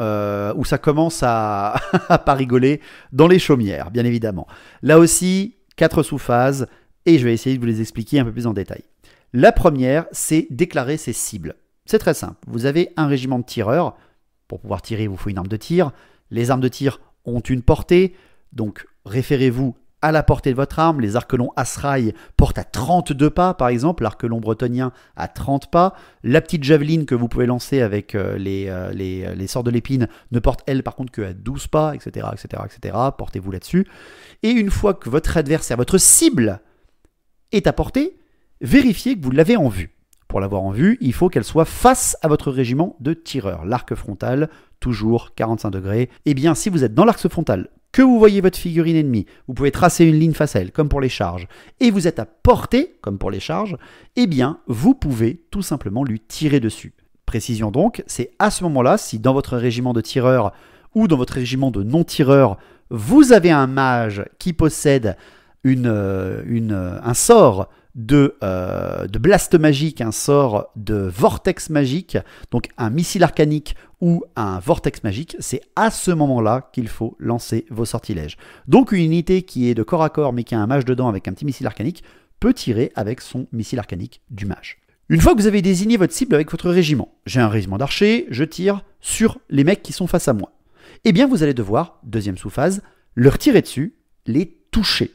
S1: où ça commence à pas rigoler dans les chaumières, bien évidemment. Là aussi, 4 sous-phases, et je vais essayer de vous les expliquer un peu plus en détail. La première, c'est déclarer ses cibles. C'est très simple. Vous avez un régiment de tireurs. Pour pouvoir tirer, il vous faut une arme de tir. Les armes de tir ont une portée. Donc, référez-vous à la portée de votre arme. Les arquelons Asraï portent à 32 pas, par exemple. L'arquelon bretonien à 30 pas. La petite javeline que vous pouvez lancer avec les sorts de l'épine ne porte, elle, par contre, qu'à 12 pas, etc., etc., etc. Portez-vous là-dessus. Et une fois que votre adversaire, votre cible, est à portée, vérifiez que vous l'avez en vue. Pour l'avoir en vue, il faut qu'elle soit face à votre régiment de tireurs. L'arc frontal, toujours 45 degrés. Eh bien, si vous êtes dans l'arc frontal, que vous voyez votre figurine ennemie, vous pouvez tracer une ligne face à elle, comme pour les charges, et vous êtes à portée, comme pour les charges, eh bien, vous pouvez tout simplement lui tirer dessus. Précision donc, c'est à ce moment-là, si dans votre régiment de tireurs ou dans votre régiment de non-tireurs, vous avez un mage qui possède un sort de blast magique, un sort de vortex magique, donc un missile arcanique ou un vortex magique, c'est à ce moment-là qu'il faut lancer vos sortilèges. Donc une unité qui est de corps à corps mais qui a un mage dedans avec un petit missile arcanique peut tirer avec son missile arcanique du mage. Une fois que vous avez désigné votre cible avec votre régiment, j'ai un régiment d'archers, je tire sur les mecs qui sont face à moi. Eh bien vous allez devoir, deuxième sous-phase, leur tirer dessus, les toucher.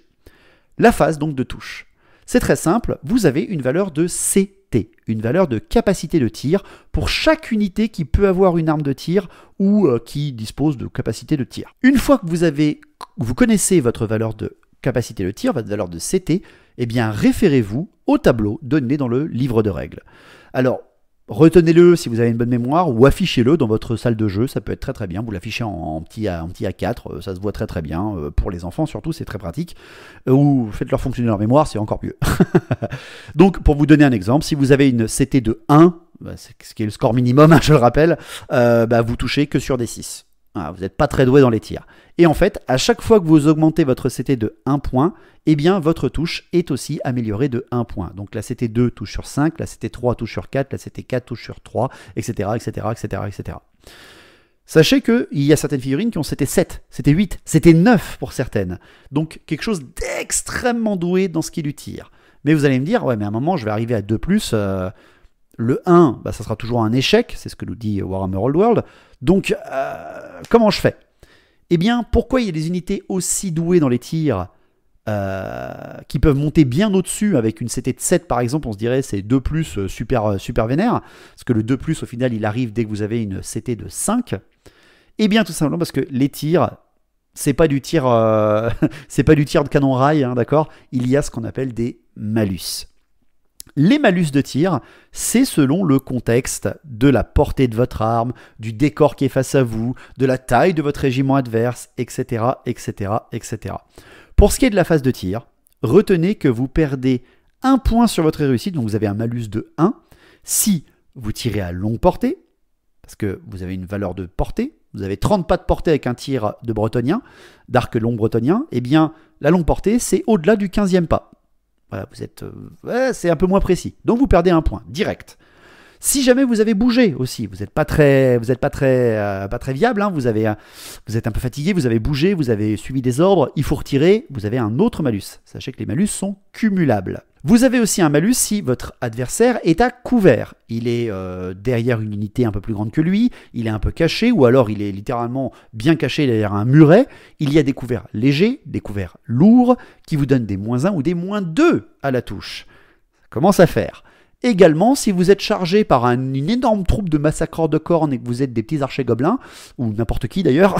S1: La phase donc de touche. C'est très simple, vous avez une valeur de CT, une valeur de capacité de tir pour chaque unité qui peut avoir une arme de tir ou qui dispose de capacité de tir. Une fois que vous connaissez votre valeur de capacité de tir, votre valeur de CT, eh bien référez-vous au tableau donné dans le livre de règles. Alors, retenez-le si vous avez une bonne mémoire ou affichez-le dans votre salle de jeu, ça peut être très très bien. Vous l'affichez en petit A4, ça se voit très très bien. Pour les enfants surtout, c'est très pratique. Ou faites-leur fonctionner leur mémoire, c'est encore mieux. Donc pour vous donner un exemple, si vous avez une CT de 1, ce qui est le score minimum, je le rappelle, vous touchez que sur des 6. Voilà, vous n'êtes pas très doué dans les tirs. Et en fait, à chaque fois que vous augmentez votre CT de 1 point, eh bien votre touche est aussi améliorée de 1 point. Donc la CT2 touche sur 5, la CT3 touche sur 4, la CT4 touche sur 3, etc. etc., etc., etc. Sachez qu'il y a certaines figurines qui ont CT7, CT8, CT9 pour certaines. Donc quelque chose d'extrêmement doué dans ce qui est du tir. Mais vous allez me dire, ouais mais à un moment je vais arriver à 2+, le 1, ça sera toujours un échec, c'est ce que nous dit Warhammer Old World. Donc, comment je fais? Eh bien, pourquoi il y a des unités aussi douées dans les tirs qui peuvent monter bien au-dessus avec une CT de 7 par exemple, on se dirait c'est 2+, super vénère, parce que le 2+, au final, il arrive dès que vous avez une CT de 5. Eh bien, tout simplement parce que les tirs, c'est pas du tir, c'est pas du tir de canon rail, hein, d'accord? Il y a ce qu'on appelle des malus. Les malus de tir, c'est selon le contexte de la portée de votre arme, du décor qui est face à vous, de la taille de votre régiment adverse, etc., etc., etc. Pour ce qui est de la phase de tir, retenez que vous perdez 1 point sur votre réussite, donc vous avez un malus de 1, si vous tirez à longue portée, parce que vous avez une valeur de portée, vous avez 30 pas de portée avec un tir de bretonien, d'arc long bretonien, eh bien, la longue portée, c'est au-delà du 15e pas. Voilà, vous êtes, c'est un peu moins précis. Donc, vous perdez un point, direct. Si jamais vous avez bougé aussi, vous n'êtes pas très viable, hein, vous êtes un peu fatigué, vous avez bougé, vous avez suivi des ordres, il faut retirer, vous avez un autre malus. Sachez que les malus sont cumulables. Vous avez aussi un malus si votre adversaire est à couvert. Il est derrière une unité un peu plus grande que lui, il est un peu caché, ou alors il est littéralement bien caché derrière un muret. Il y a des couverts légers, des couverts lourds, qui vous donnent des -1 ou des -2 à la touche. Ça commence à faire. Également, si vous êtes chargé par une énorme troupe de massacreurs de cornes et que vous êtes des petits archers gobelins, ou n'importe qui d'ailleurs,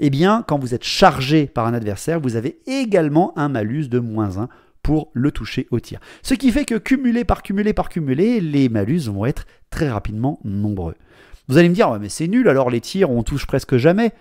S1: eh bien, quand vous êtes chargé par un adversaire, vous avez également un malus de -1 pour le toucher au tir. Ce qui fait que cumulé par cumulé par cumulé, les malus vont être très rapidement nombreux. Vous allez me dire, ouais, mais c'est nul, alors les tirs, on touche presque jamais.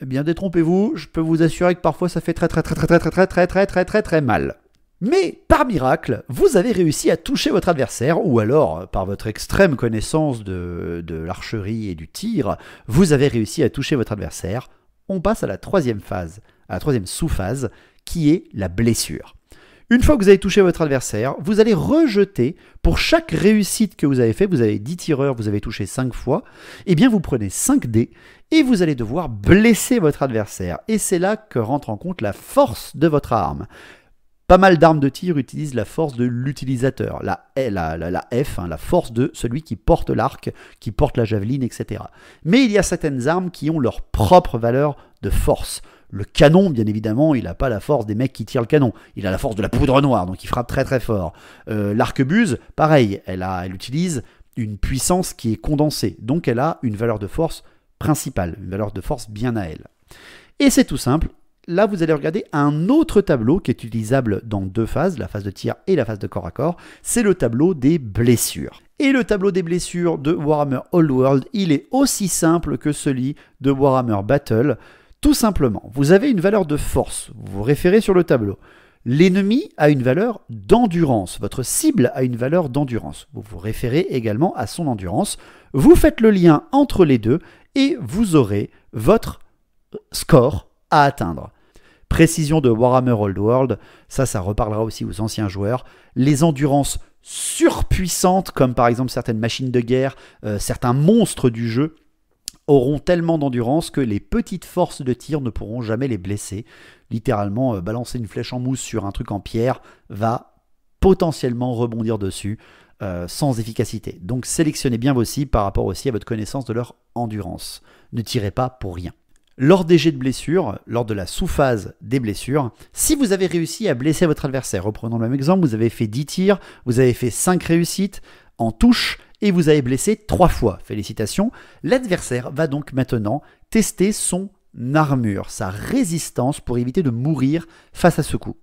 S1: Eh bien, détrompez-vous, je peux vous assurer que parfois ça fait très mal. Mais par miracle, vous avez réussi à toucher votre adversaire, ou alors, par votre extrême connaissance de l'archerie et du tir, vous avez réussi à toucher votre adversaire. On passe à la troisième phase, à la troisième sous-phase, qui est la blessure. Une fois que vous avez touché votre adversaire, vous allez rejeter, pour chaque réussite que vous avez fait, vous avez 10 tireurs, vous avez touché 5 fois, eh bien vous prenez 5 dés et vous allez devoir blesser votre adversaire. Et c'est là que rentre en compte la force de votre arme. Pas mal d'armes de tir utilisent la force de l'utilisateur, la F, hein, la force de celui qui porte l'arc, qui porte la javeline, etc. Mais il y a certaines armes qui ont leur propre valeur de force. Le canon, bien évidemment, il n'a pas la force des mecs qui tirent le canon. Il a la force de la poudre noire, donc il frappe très très fort. L'arquebuse, pareil, elle utilise une puissance qui est condensée. Donc elle a une valeur de force principale, une valeur de force bien à elle. Et c'est tout simple. Là, vous allez regarder un autre tableau qui est utilisable dans deux phases, la phase de tir et la phase de corps à corps. C'est le tableau des blessures. Et le tableau des blessures de Warhammer Old World, il est aussi simple que celui de Warhammer Battle. Tout simplement, vous avez une valeur de force, vous vous référez sur le tableau. L'ennemi a une valeur d'endurance, votre cible a une valeur d'endurance. Vous vous référez également à son endurance. Vous faites le lien entre les deux et vous aurez votre score à atteindre. Précision de Warhammer Old World, ça reparlera aussi aux anciens joueurs. Les endurances surpuissantes, comme par exemple certaines machines de guerre, certains monstres du jeu, auront tellement d'endurance que les petites forces de tir ne pourront jamais les blesser. Littéralement, balancer une flèche en mousse sur un truc en pierre va potentiellement rebondir dessus sans efficacité. Donc sélectionnez bien vos cibles par rapport aussi à votre connaissance de leur endurance. Ne tirez pas pour rien. Lors des jets de blessure, lors de la sous-phase des blessures, si vous avez réussi à blesser votre adversaire, reprenons le même exemple, vous avez fait 10 tirs, vous avez fait 5 réussites en touche et vous avez blessé 3 fois. Félicitations. L'adversaire va donc maintenant tester son armure, sa résistance pour éviter de mourir face à ce coup.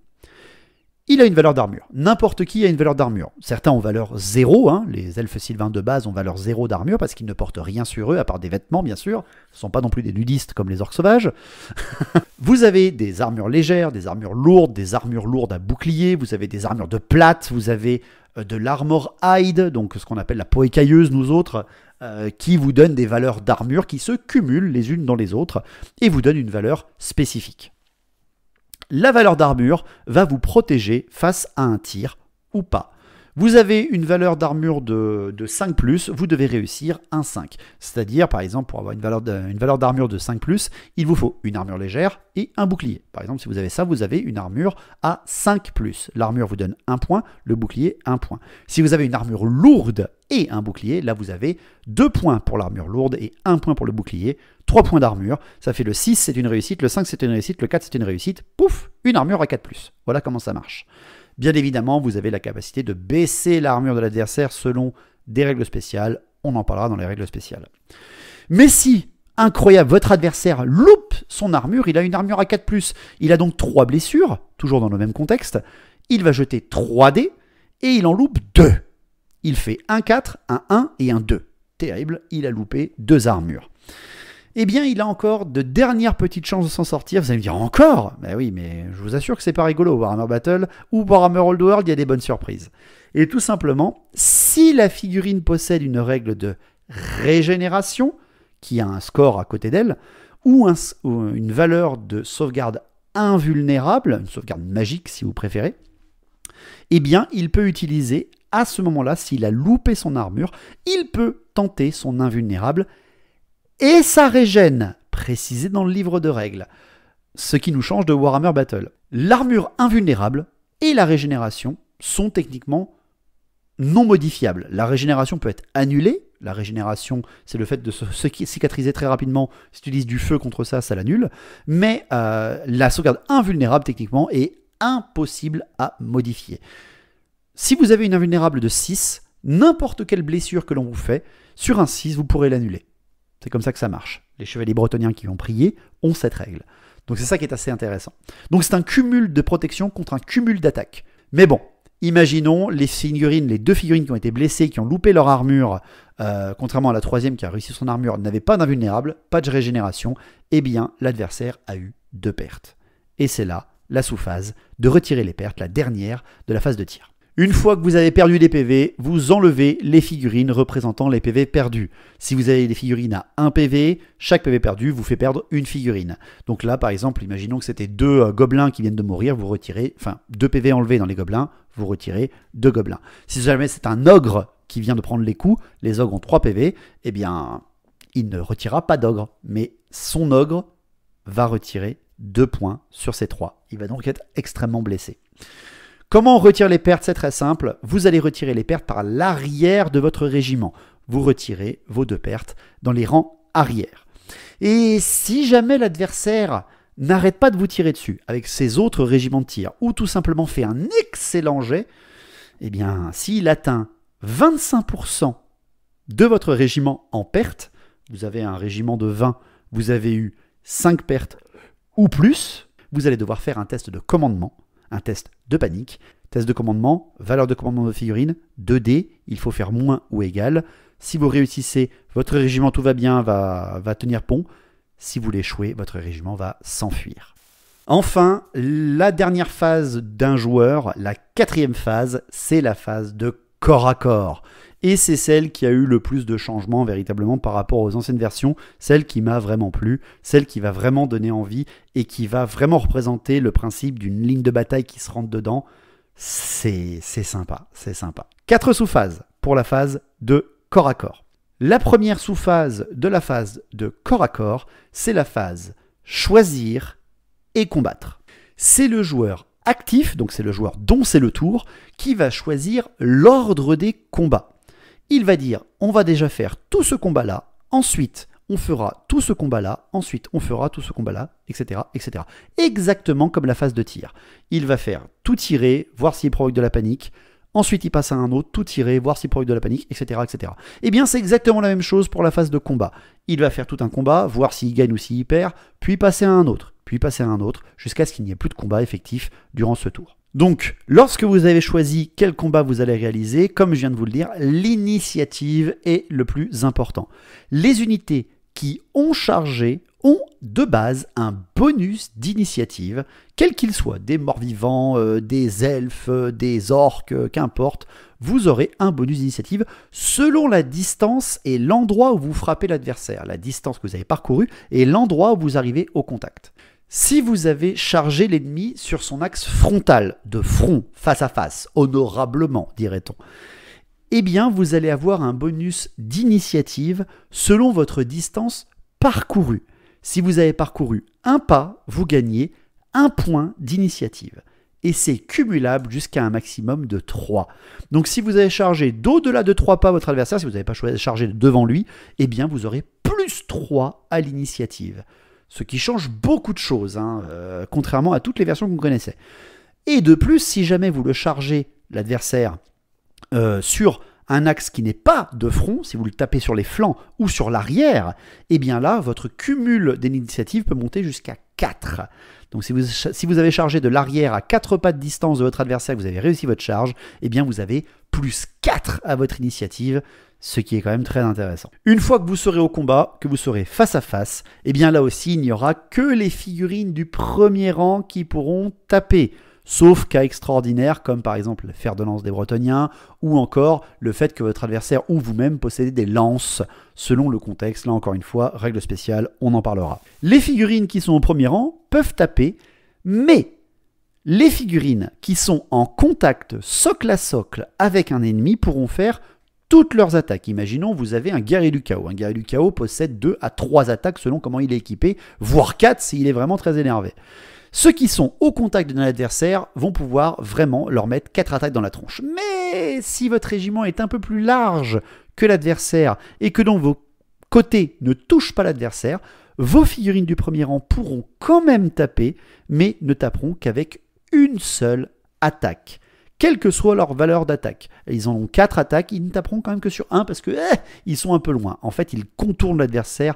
S1: Il a une valeur d'armure. N'importe qui a une valeur d'armure. Certains ont valeur 0, hein. Les elfes sylvains de base ont valeur 0 d'armure parce qu'ils ne portent rien sur eux, à part des vêtements bien sûr. Ce ne sont pas non plus des nudistes comme les orques sauvages. Vous avez des armures légères, des armures lourdes à bouclier, vous avez des armures de plate, vous avez de l'armor hide, donc ce qu'on appelle la peau écailleuse nous autres, qui vous donne des valeurs d'armure qui se cumulent les unes dans les autres et vous donne une valeur spécifique. La valeur d'armure va vous protéger face à un tir ou pas. Vous avez une valeur d'armure de 5+, vous devez réussir un 5. C'est-à-dire, par exemple, pour avoir une valeur d'armure de 5+, il vous faut une armure légère et un bouclier. Par exemple, si vous avez ça, vous avez une armure à 5+. L'armure vous donne 1 point, le bouclier 1 point. Si vous avez une armure lourde et un bouclier, là vous avez 2 points pour l'armure lourde et 1 point pour le bouclier. 3 points d'armure, ça fait le 6 c'est une réussite, le 5 c'est une réussite, le 4 c'est une réussite. Pouf, une armure à 4+. Voilà comment ça marche. Bien évidemment, vous avez la capacité de baisser l'armure de l'adversaire selon des règles spéciales. On en parlera dans les règles spéciales. Mais si, incroyable, votre adversaire loupe son armure, il a une armure à 4+, il a donc 3 blessures, toujours dans le même contexte, il va jeter 3 dés et il en loupe 2. Il fait un 4, un 1 et un 2. Terrible, il a loupé 2 armures. Eh bien, il a encore de dernières petites chances de s'en sortir. Vous allez me dire, encore? Ben oui, mais je vous assure que c'est pas rigolo. Warhammer Battle ou Warhammer Old World, il y a des bonnes surprises. Et tout simplement, si la figurine possède une règle de régénération, qui a un score à côté d'elle, ou une valeur de sauvegarde invulnérable, une sauvegarde magique si vous préférez, eh bien il peut utiliser à ce moment-là, s'il a loupé son armure, il peut tenter son invulnérable et ça régène, précisé dans le livre de règles, ce qui nous change de Warhammer Battle. L'armure invulnérable et la régénération sont techniquement non modifiables. La régénération peut être annulée. La régénération, c'est le fait de se cicatriser très rapidement. Si tu utilises du feu contre ça, ça l'annule. Mais la sauvegarde invulnérable, techniquement, est impossible à modifier. Si vous avez une invulnérable de 6, n'importe quelle blessure que l'on vous fait, sur un 6, vous pourrez l'annuler. C'est comme ça que ça marche. Les chevaliers bretoniens qui ont prié ont cette règle. Donc c'est ça qui est assez intéressant. Donc c'est un cumul de protection contre un cumul d'attaque. Mais bon, imaginons les figurines, les 2 figurines qui ont été blessées, qui ont loupé leur armure, contrairement à la 3e qui a réussi son armure, n'avaient pas d'invulnérable, pas de régénération, eh bien l'adversaire a eu 2 pertes. Et c'est là la sous-phase de retirer les pertes, la dernière de la phase de tir. Une fois que vous avez perdu des PV, vous enlevez les figurines représentant les PV perdus. Si vous avez des figurines à 1 PV, chaque PV perdu vous fait perdre une figurine. Donc là, par exemple, imaginons que c'était 2 gobelins qui viennent de mourir, vous retirez, enfin 2 PV enlevés dans les gobelins, vous retirez 2 gobelins. Si jamais c'est un ogre qui vient de prendre les coups, les ogres ont 3 PV, eh bien, il ne retirera pas d'ogre, mais son ogre va retirer 2 points sur ces 3. Il va donc être extrêmement blessé. Comment on retire les pertes? C'est très simple. Vous allez retirer les pertes par l'arrière de votre régiment. Vous retirez vos 2 pertes dans les rangs arrière. Et si jamais l'adversaire n'arrête pas de vous tirer dessus avec ses autres régiments de tir, ou tout simplement fait un excellent jet, eh bien, s'il atteint 25% de votre régiment en perte, vous avez un régiment de 20, vous avez eu 5 pertes ou plus, vous allez devoir faire un test de commandement, un test de panique. Test de commandement, valeur de commandement de figurine, 2D, il faut faire moins ou égal. Si vous réussissez, votre régiment tout va bien, va tenir pont. Si vous l'échouez, votre régiment va s'enfuir. Enfin, la dernière phase d'un joueur, la 4e phase, c'est la phase de corps à corps. Et c'est celle qui a eu le plus de changements véritablement par rapport aux anciennes versions, celle qui m'a vraiment plu, celle qui va vraiment donner envie et qui va vraiment représenter le principe d'une ligne de bataille qui se rentre dedans. C'est sympa, c'est sympa. 4 sous-phases pour la phase de corps à corps. La première sous-phase de la phase de corps à corps, c'est la phase choisir et combattre. C'est le joueur actif, donc c'est le joueur dont c'est le tour, qui va choisir l'ordre des combats. Il va dire, on va déjà faire tout ce combat-là, ensuite on fera tout ce combat-là, ensuite on fera tout ce combat-là, etc., etc. Exactement comme la phase de tir. Il va faire tout tirer, voir s'il provoque de la panique, ensuite il passe à un autre, tout tirer, voir s'il provoque de la panique, etc., etc. Eh bien c'est exactement la même chose pour la phase de combat. Il va faire tout un combat, voir s'il gagne ou s'il perd, puis passer à un autre, jusqu'à ce qu'il n'y ait plus de combat effectif durant ce tour. Donc, lorsque vous avez choisi quel combat vous allez réaliser, comme je viens de vous le dire, l'initiative est le plus important. Les unités qui ont chargé ont de base un bonus d'initiative, quel qu'il soit, des morts-vivants, des elfes, des orques, qu'importe, vous aurez un bonus d'initiative selon la distance et l'endroit où vous frappez l'adversaire, la distance que vous avez parcourue et l'endroit où vous arrivez au contact. Si vous avez chargé l'ennemi sur son axe frontal, de front, face à face, honorablement, dirait-on, eh bien, vous allez avoir un bonus d'initiative selon votre distance parcourue. Si vous avez parcouru un pas, vous gagnez un point d'initiative. Et c'est cumulable jusqu'à un maximum de 3. Donc si vous avez chargé d'au-delà de 3 pas votre adversaire, si vous n'avez pas chargé devant lui, eh bien, vous aurez plus 3 à l'initiative. Ce qui change beaucoup de choses, contrairement à toutes les versions que vous connaissez. Et de plus, si jamais vous le chargez, l'adversaire, sur un axe qui n'est pas de front, si vous le tapez sur les flancs ou sur l'arrière, eh bien là, votre cumul d'initiative peut monter jusqu'à 4. Donc si vous avez chargé de l'arrière à 4 pas de distance de votre adversaire, que vous avez réussi votre charge, eh bien vous avez plus 4 à votre initiative, ce qui est quand même très intéressant. Une fois que vous serez au combat, que vous serez face à face, eh bien là aussi, il n'y aura que les figurines du premier rang qui pourront taper. sauf cas extraordinaires comme par exemple le fer de lance des Bretoniens ou encore le fait que votre adversaire ou vous-même possédez des lances selon le contexte. Là encore une fois, règle spéciale, on en parlera. Les figurines qui sont au premier rang peuvent taper, mais les figurines qui sont en contact socle à socle avec un ennemi pourront faire toutes leurs attaques. Imaginons, vous avez un guerrier du chaos. Un guerrier du chaos possède 2 à 3 attaques selon comment il est équipé, voire 4 s'il est vraiment très énervé. Ceux qui sont au contact d'un adversaire vont pouvoir vraiment leur mettre 4 attaques dans la tronche. Mais si votre régiment est un peu plus large que l'adversaire et que donc vos côtés ne touchent pas l'adversaire, vos figurines du premier rang pourront quand même taper, mais ne taperont qu'avec une seule attaque. Quelle que soit leur valeur d'attaque. Ils en ont 4 attaques, ils ne taperont quand même que sur 1 parce que ils sont un peu loin. En fait, ils contournent l'adversaire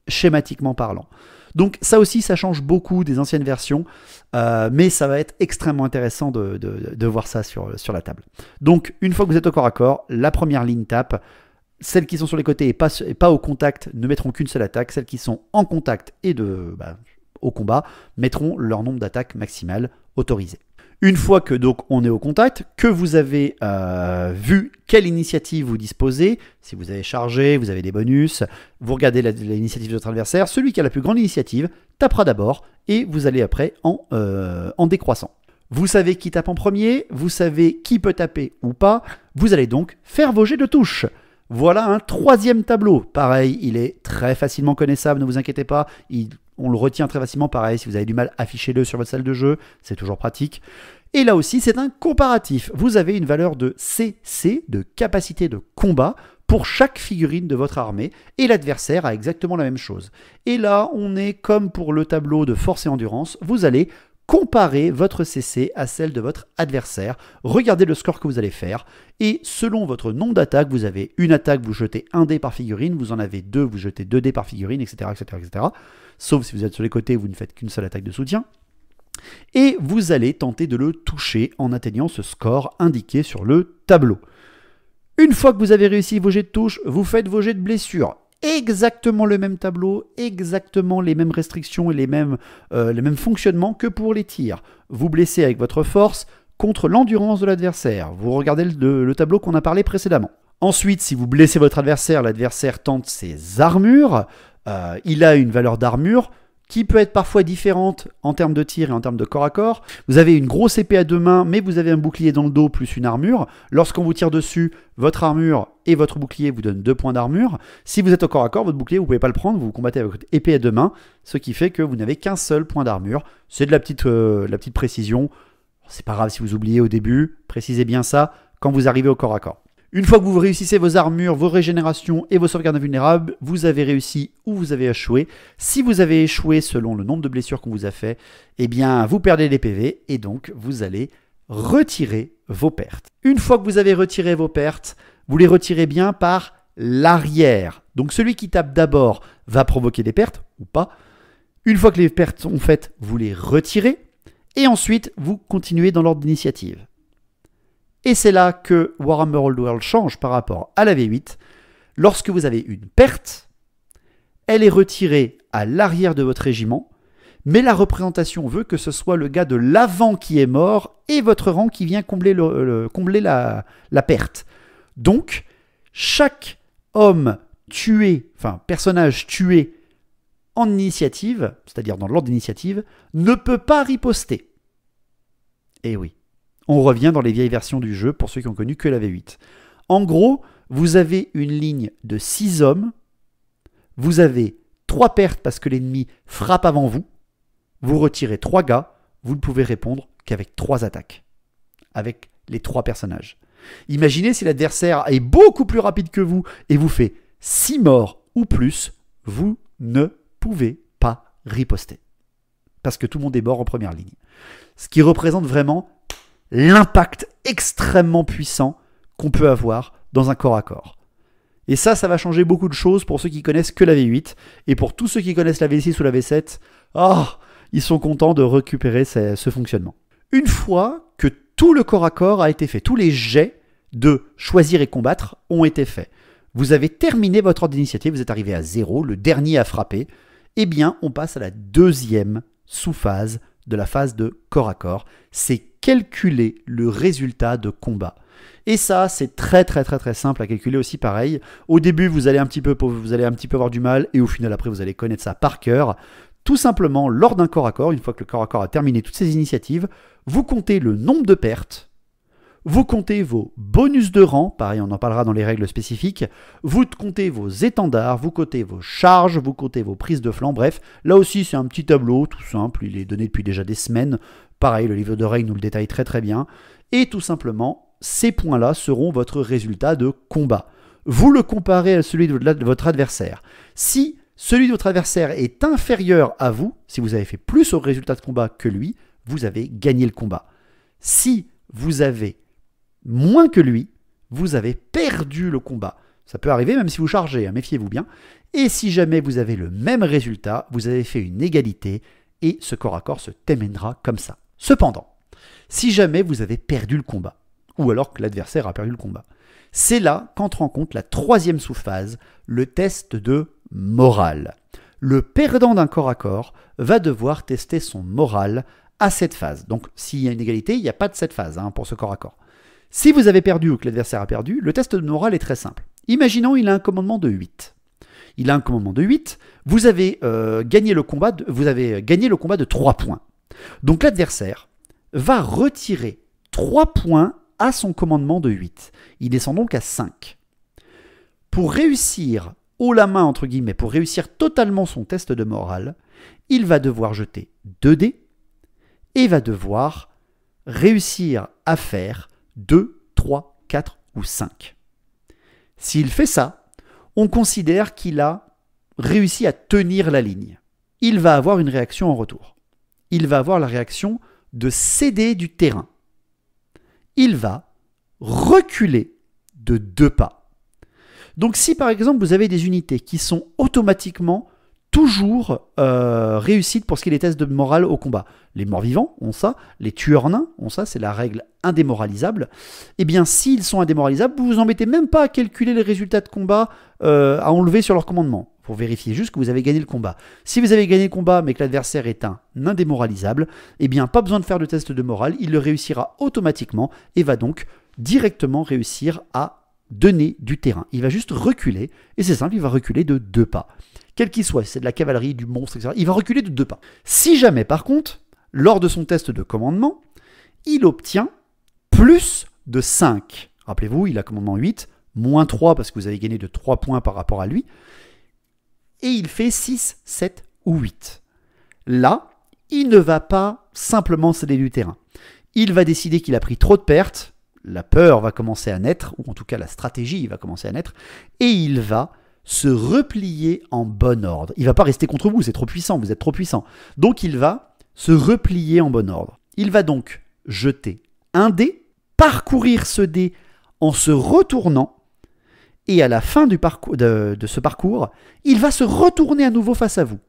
S1: schématiquement parlant. Donc ça aussi, ça change beaucoup des anciennes versions, mais ça va être extrêmement intéressant de voir ça sur la table. Donc une fois que vous êtes au corps à corps, la première ligne tape. Celles qui sont sur les côtés et pas au contact ne mettront qu'une seule attaque. Celles qui sont en contact et au combat mettront leur nombre d'attaques maximales autorisées. Une fois que donc on est au contact, que vous avez vu quelle initiative vous disposez, si vous avez chargé, vous avez des bonus, vous regardez l'initiative de votre adversaire, celui qui a la plus grande initiative tapera d'abord et vous allez après en décroissant. Vous savez qui tape en premier, vous savez qui peut taper ou pas, vous allez donc faire vos jets de touche. Voilà un troisième tableau. Pareil, il est très facilement connaissable, ne vous inquiétez pas. On le retient très facilement. Pareil, si vous avez du mal, affichez-le sur votre salle de jeu. C'est toujours pratique. Et là aussi, c'est un comparatif. Vous avez une valeur de CC, de capacité de combat, pour chaque figurine de votre armée. Et l'adversaire a exactement la même chose. Et là, on est comme pour le tableau de force et endurance. Vous allez comparer votre CC à celle de votre adversaire, regardez le score que vous allez faire, et selon votre nombre d'attaques, vous avez une attaque, vous jetez 1 dé par figurine, vous en avez 2, vous jetez 2 dés par figurine, etc., etc., etc. Sauf si vous êtes sur les côtés, vous ne faites qu'une seule attaque de soutien. Et vous allez tenter de le toucher en atteignant ce score indiqué sur le tableau. Une fois que vous avez réussi vos jets de touche, vous faites vos jets de blessure. Exactement le même tableau, exactement les mêmes restrictions et les mêmes fonctionnements que pour les tirs. Vous blessez avec votre force contre l'endurance de l'adversaire. Vous regardez le tableau qu'on a parlé précédemment. Ensuite, si vous blessez votre adversaire, l'adversaire tente ses armures. Il a une valeur d'armure qui peut être parfois différente en termes de tir et en termes de corps à corps. Vous avez une grosse épée à 2 mains, mais vous avez un bouclier dans le dos plus une armure. Lorsqu'on vous tire dessus, votre armure et votre bouclier vous donnent 2 points d'armure. Si vous êtes au corps à corps, votre bouclier, vous ne pouvez pas le prendre, vous combattez avec votre épée à 2 mains, ce qui fait que vous n'avez qu'un seul point d'armure. C'est de la petite précision. C'est pas grave si vous oubliez au début, précisez bien ça quand vous arrivez au corps à corps. Une fois que vous réussissez vos armures, vos régénérations et vos sauvegardes invulnérables, vous avez réussi ou vous avez échoué. Si vous avez échoué selon le nombre de blessures qu'on vous a fait, eh bien vous perdez les PV et donc vous allez retirer vos pertes. Une fois que vous avez retiré vos pertes, vous les retirez bien par l'arrière. Donc celui qui tape d'abord va provoquer des pertes ou pas. Une fois que les pertes sont faites, vous les retirez et ensuite vous continuez dans l'ordre d'initiative. Et c'est là que Warhammer Old World change par rapport à la V8. Lorsque vous avez une perte, elle est retirée à l'arrière de votre régiment, mais la représentation veut que ce soit le gars de l'avant qui est mort et votre rang qui vient combler la perte. Donc, chaque homme tué, enfin personnage tué en initiative, c'est-à-dire dans l'ordre d'initiative, ne peut pas riposter. Et oui. On revient dans les vieilles versions du jeu pour ceux qui ont connu que la V8. En gros, vous avez une ligne de 6 hommes, vous avez 3 pertes parce que l'ennemi frappe avant vous, vous retirez 3 gars, vous ne pouvez répondre qu'avec 3 attaques, avec les 3 personnages. Imaginez si l'adversaire est beaucoup plus rapide que vous et vous fait 6 morts ou plus, vous ne pouvez pas riposter. Parce que tout le monde est mort en première ligne. Ce qui représente vraiment l'impact extrêmement puissant qu'on peut avoir dans un corps à corps. Et ça va changer beaucoup de choses pour ceux qui connaissent que la V8. Et pour tous ceux qui connaissent la V6 ou la V7, ils sont contents de récupérer ce fonctionnement. Une fois que tout le corps à corps a été fait, tous les jets de choisir et combattre ont été faits, vous avez terminé votre ordre d'initiative, vous êtes arrivé à 0, le dernier à frapper, eh bien on passe à la deuxième sous-phase de la phase de corps à corps. C'est calculer le résultat de combat. Et ça, c'est très simple à calculer aussi pareil. Au début, vous allez un petit peu avoir du mal et au final, après, vous allez connaître ça par cœur. Tout simplement, lors d'un corps à corps, une fois que le corps à corps a terminé toutes ses initiatives, vous comptez le nombre de pertes, vous comptez vos bonus de rang, pareil, on en parlera dans les règles spécifiques, vous comptez vos étendards, vous comptez vos charges, vous comptez vos prises de flanc, bref, là aussi c'est un petit tableau tout simple, il est donné depuis déjà des semaines, pareil, le livre de règles nous le détaille très bien, et tout simplement, ces points-là seront votre résultat de combat. Vous le comparez à celui de votre adversaire. Si celui de votre adversaire est inférieur à vous, si vous avez fait plus au résultat de combat que lui, vous avez gagné le combat. Si vous avez moins que lui, vous avez perdu le combat. Ça peut arriver même si vous chargez, hein, méfiez-vous bien. Et si jamais vous avez le même résultat, vous avez fait une égalité et ce corps à corps se terminera comme ça. Cependant, si jamais vous avez perdu le combat, ou alors que l'adversaire a perdu le combat, c'est là qu'entre en compte la troisième sous-phase, le test de morale. Le perdant d'un corps à corps va devoir tester son moral à cette phase. Donc s'il y a une égalité, il n'y a pas de cette phase pour ce corps à corps. Si vous avez perdu ou que l'adversaire a perdu, le test de morale est très simple. Imaginons il a un commandement de 8. Il a un commandement de 8, vous avez gagné le combat de 3 points. Donc l'adversaire va retirer 3 points à son commandement de 8. Il descend donc à 5. Pour réussir haut la main, entre guillemets, pour réussir totalement son test de morale, il va devoir jeter 2 dés et va devoir réussir à faire 2, 3, 4 ou 5. S'il fait ça, on considère qu'il a réussi à tenir la ligne. Il va avoir une réaction en retour. Il va avoir la réaction de céder du terrain. Il va reculer de 2 pas. Donc si par exemple vous avez des unités qui sont automatiquement toujours réussites pour ce qui est des tests de morale au combat, les morts-vivants ont ça, les tueurs nains ont ça, c'est la règle indémoralisable, et bien s'ils sont indémoralisables, vous vous embêtez même pas à calculer les résultats de combat à enlever sur leur commandement. Pour vérifier juste que vous avez gagné le combat. Si vous avez gagné le combat mais que l'adversaire est un indémoralisable, eh bien pas besoin de faire de test de morale, il le réussira automatiquement et va donc directement réussir à donner du terrain. Il va juste reculer, et c'est simple, il va reculer de 2 pas. Quel qu'il soit, si c'est de la cavalerie, du monstre, etc., il va reculer de 2 pas. Si jamais, par contre, lors de son test de commandement, il obtient plus de 5. Rappelez-vous, il a commandement 8, moins 3 parce que vous avez gagné de 3 points par rapport à lui, et il fait 6, 7 ou 8. Là, il ne va pas simplement céder du terrain. Il va décider qu'il a pris trop de pertes, la peur va commencer à naître, ou en tout cas la stratégie va commencer à naître, et il va se replier en bon ordre. Il ne va pas rester contre vous, c'est trop puissant, vous êtes trop puissant. Donc il va se replier en bon ordre. Il va donc jeter un dé, parcourir ce dé en se retournant, et à la fin de ce parcours, il va se retourner à nouveau face à vous.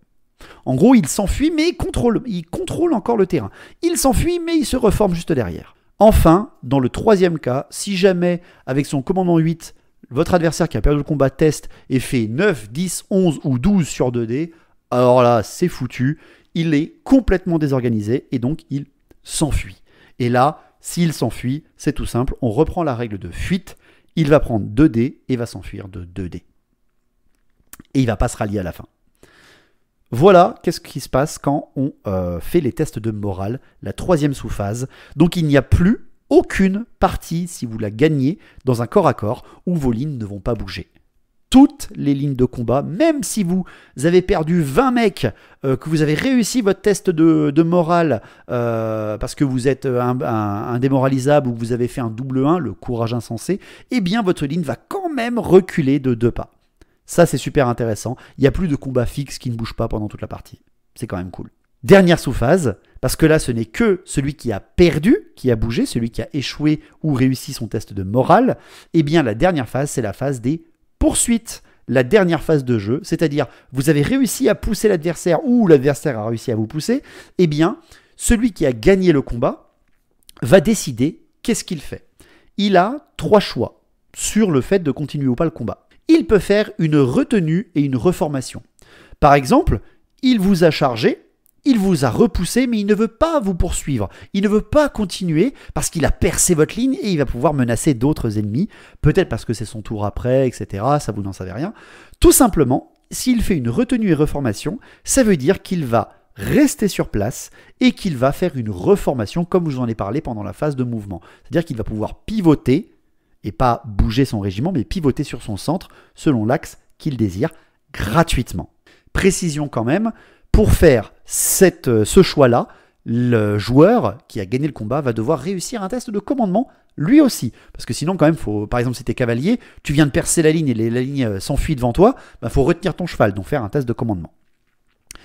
S1: En gros, il s'enfuit, mais il contrôle encore le terrain. Il s'enfuit, mais il se reforme juste derrière. Enfin, dans le troisième cas, si jamais, avec son commandement 8, votre adversaire qui a perdu le combat teste et fait 9, 10, 11 ou 12 sur 2D, alors là, c'est foutu. Il est complètement désorganisé et donc il s'enfuit. Et là, s'il s'enfuit, c'est tout simple. On reprend la règle de fuite. Il va prendre 2D et va s'enfuir de 2D. Et il ne va pas se rallier à la fin. Voilà qu'est-ce qui se passe quand on fait les tests de morale, la troisième sous-phase. Donc il n'y a plus aucune partie, si vous la gagnez, dans un corps à corps où vos lignes ne vont pas bouger. Toutes les lignes de combat, même si vous avez perdu 20 mecs, que vous avez réussi votre test de morale parce que vous êtes un démoralisable ou que vous avez fait un double 1, le courage insensé, eh bien votre ligne va quand même reculer de 2 pas. Ça, c'est super intéressant. Il n'y a plus de combat fixe qui ne bouge pas pendant toute la partie. C'est quand même cool. Dernière sous-phase, parce que là, ce n'est que celui qui a perdu, qui a bougé, celui qui a échoué ou réussi son test de morale. Eh bien, la dernière phase, c'est la phase des poursuites. La dernière phase de jeu, c'est-à-dire, vous avez réussi à pousser l'adversaire ou l'adversaire a réussi à vous pousser. Eh bien, celui qui a gagné le combat va décider qu'est-ce qu'il fait. Il a 3 choix sur le fait de continuer ou pas le combat. Il peut faire une retenue et une reformation. Par exemple, il vous a chargé, Il vous a repoussé, mais il ne veut pas vous poursuivre. Il ne veut pas continuer parce qu'il a percé votre ligne et il va pouvoir menacer d'autres ennemis. Peut-être parce que c'est son tour après, etc. Ça, vous n'en savez rien. Tout simplement, s'il fait une retenue et reformation, ça veut dire qu'il va rester sur place et qu'il va faire une reformation comme je vous en ai parlé pendant la phase de mouvement. C'est-à-dire qu'il va pouvoir pivoter et pas bouger son régiment, mais pivoter sur son centre selon l'axe qu'il désire gratuitement. Précision quand même, pour faire ce choix-là, le joueur qui a gagné le combat va devoir réussir un test de commandement lui aussi. Parce que sinon, quand même, par exemple, si tu es cavalier, tu viens de percer la ligne et la ligne s'enfuit devant toi, il faut retenir ton cheval, donc faire un test de commandement.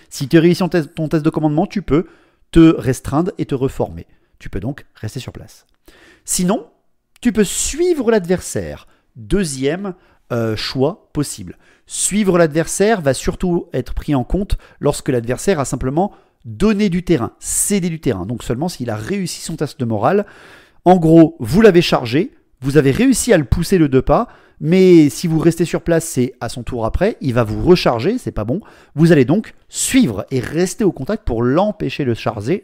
S1: Si tu réussis ton test de commandement, tu peux te restreindre et te reformer. Tu peux donc rester sur place. Sinon, tu peux suivre l'adversaire. Deuxième choix possible. Suivre l'adversaire va surtout être pris en compte lorsque l'adversaire a simplement donné du terrain, cédé du terrain. Donc seulement s'il a réussi son test de morale. En gros, vous l'avez chargé, vous avez réussi à le pousser de 2 pas, mais si vous restez sur place, c'est à son tour après, il va vous recharger, c'est pas bon. Vous allez donc suivre et rester au contact pour l'empêcher de charger,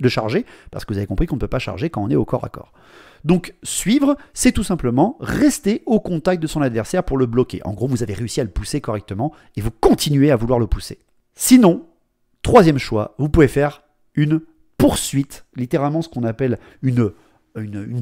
S1: parce que vous avez compris qu'on ne peut pas charger quand on est au corps à corps. Donc suivre, c'est tout simplement rester au contact de son adversaire pour le bloquer. En gros, vous avez réussi à le pousser correctement et vous continuez à vouloir le pousser. Sinon, troisième choix, vous pouvez faire une poursuite, littéralement ce qu'on appelle une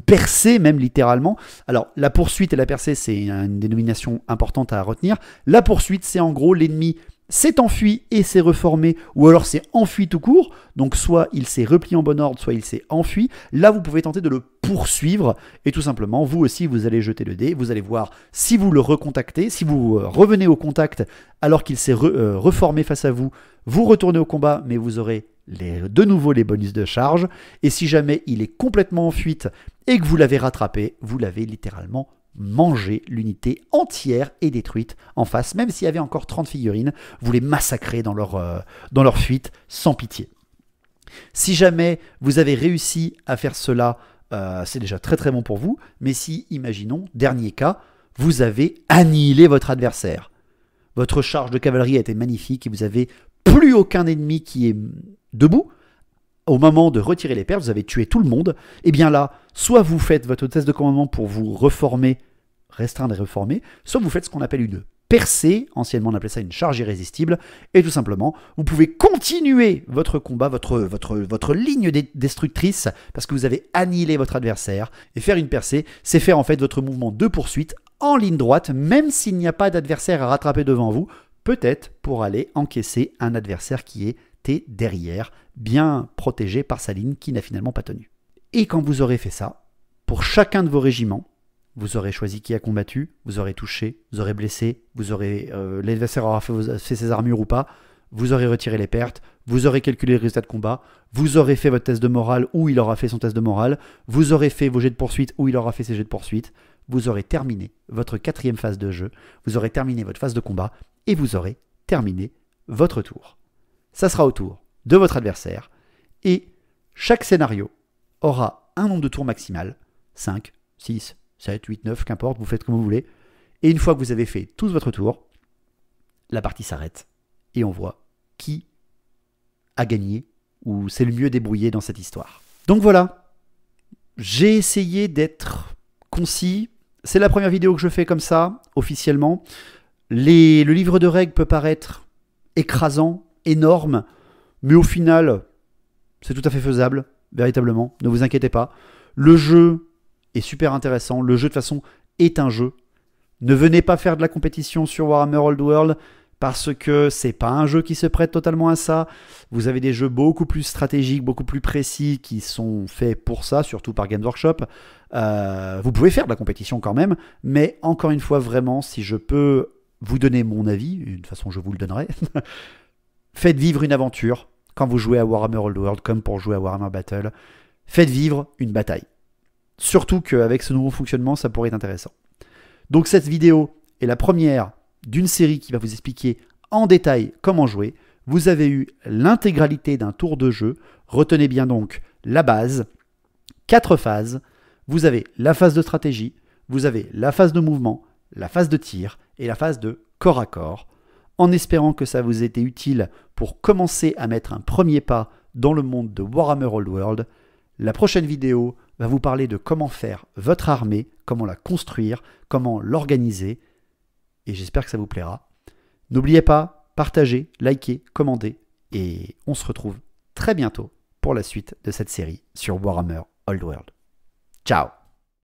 S1: percée, même littéralement. Alors, la poursuite et la percée, c'est une dénomination importante à retenir. La poursuite, c'est en gros l'ennemi s'est enfui et s'est reformé, ou alors s'est enfui tout court, donc soit il s'est replié en bon ordre, soit il s'est enfui. Là, vous pouvez tenter de le poursuivre, et tout simplement, vous aussi, vous allez jeter le dé, vous allez voir si vous le recontactez, si vous revenez au contact alors qu'il s'est reformé face à vous, vous retournez au combat, mais vous aurez de nouveau les bonus de charge, et si jamais il est complètement en fuite et que vous l'avez rattrapé, vous l'avez littéralement mangé, l'unité entière est détruite en face, même s'il y avait encore 30 figurines, vous les massacrez dans leur fuite sans pitié. Si jamais vous avez réussi à faire cela, c'est déjà très très bon pour vous, mais si, imaginons, dernier cas, vous avez annihilé votre adversaire. Votre charge de cavalerie a été magnifique et vous avez plus aucun ennemi qui est debout. Au moment de retirer les pertes, vous avez tué tout le monde. Et bien là, soit vous faites votre test de commandement pour vous reformer, restreindre et reformer, soit vous faites ce qu'on appelle une percée, anciennement on appelait ça une charge irrésistible, et tout simplement, vous pouvez continuer votre combat, votre ligne destructrice, parce que vous avez annihilé votre adversaire, et faire une percée, c'est faire en fait votre mouvement de poursuite en ligne droite, même s'il n'y a pas d'adversaire à rattraper devant vous, peut-être pour aller encaisser un adversaire qui était derrière, bien protégé par sa ligne qui n'a finalement pas tenu. Et quand vous aurez fait ça, pour chacun de vos régiments, vous aurez choisi qui a combattu, vous aurez touché, vous aurez blessé, l'adversaire aura fait ses armures ou pas, vous aurez retiré les pertes, vous aurez calculé le résultat de combat, vous aurez fait votre test de morale ou il aura fait son test de morale, vous aurez fait vos jets de poursuite ou il aura fait ses jets de poursuite, vous aurez terminé votre 4e phase de jeu, vous aurez terminé votre phase de combat et vous aurez terminé votre tour. Ça sera au tour de votre adversaire et chaque scénario aura un nombre de tours maximal, 5, 6, 7, 8, 9, qu'importe, vous faites comme vous voulez. Et une fois que vous avez fait tous votre tour, la partie s'arrête et on voit qui a gagné ou c'est le mieux débrouillé dans cette histoire. Donc voilà, j'ai essayé d'être concis. C'est la première vidéo que je fais comme ça, officiellement. Le livre de règles peut paraître écrasant, énorme, mais au final, c'est tout à fait faisable, véritablement. Ne vous inquiétez pas. Le jeu est super intéressant. Le jeu, de toute façon, est un jeu. Ne venez pas faire de la compétition sur Warhammer Old World parce que c'est pas un jeu qui se prête totalement à ça. Vous avez des jeux beaucoup plus stratégiques, beaucoup plus précis qui sont faits pour ça, surtout par Games Workshop. Vous pouvez faire de la compétition quand même, mais encore une fois, vraiment, si je peux vous donner mon avis, de toute façon je vous le donnerai, faites vivre une aventure quand vous jouez à Warhammer Old World comme pour jouer à Warhammer Battle. Faites vivre une bataille. Surtout qu'avec ce nouveau fonctionnement, ça pourrait être intéressant. Donc cette vidéo est la première d'une série qui va vous expliquer en détail comment jouer. Vous avez eu l'intégralité d'un tour de jeu. Retenez bien donc la base, 4 phases. Vous avez la phase de stratégie, vous avez la phase de mouvement, la phase de tir et la phase de corps à corps. En espérant que ça vous ait été utile pour commencer à mettre un premier pas dans le monde de Warhammer Old World. La prochaine vidéo va vous parler de comment faire votre armée, comment la construire, comment l'organiser, et j'espère que ça vous plaira. N'oubliez pas, partagez, likez, commandez, et on se retrouve très bientôt pour la suite de cette série sur Warhammer Old World. Ciao!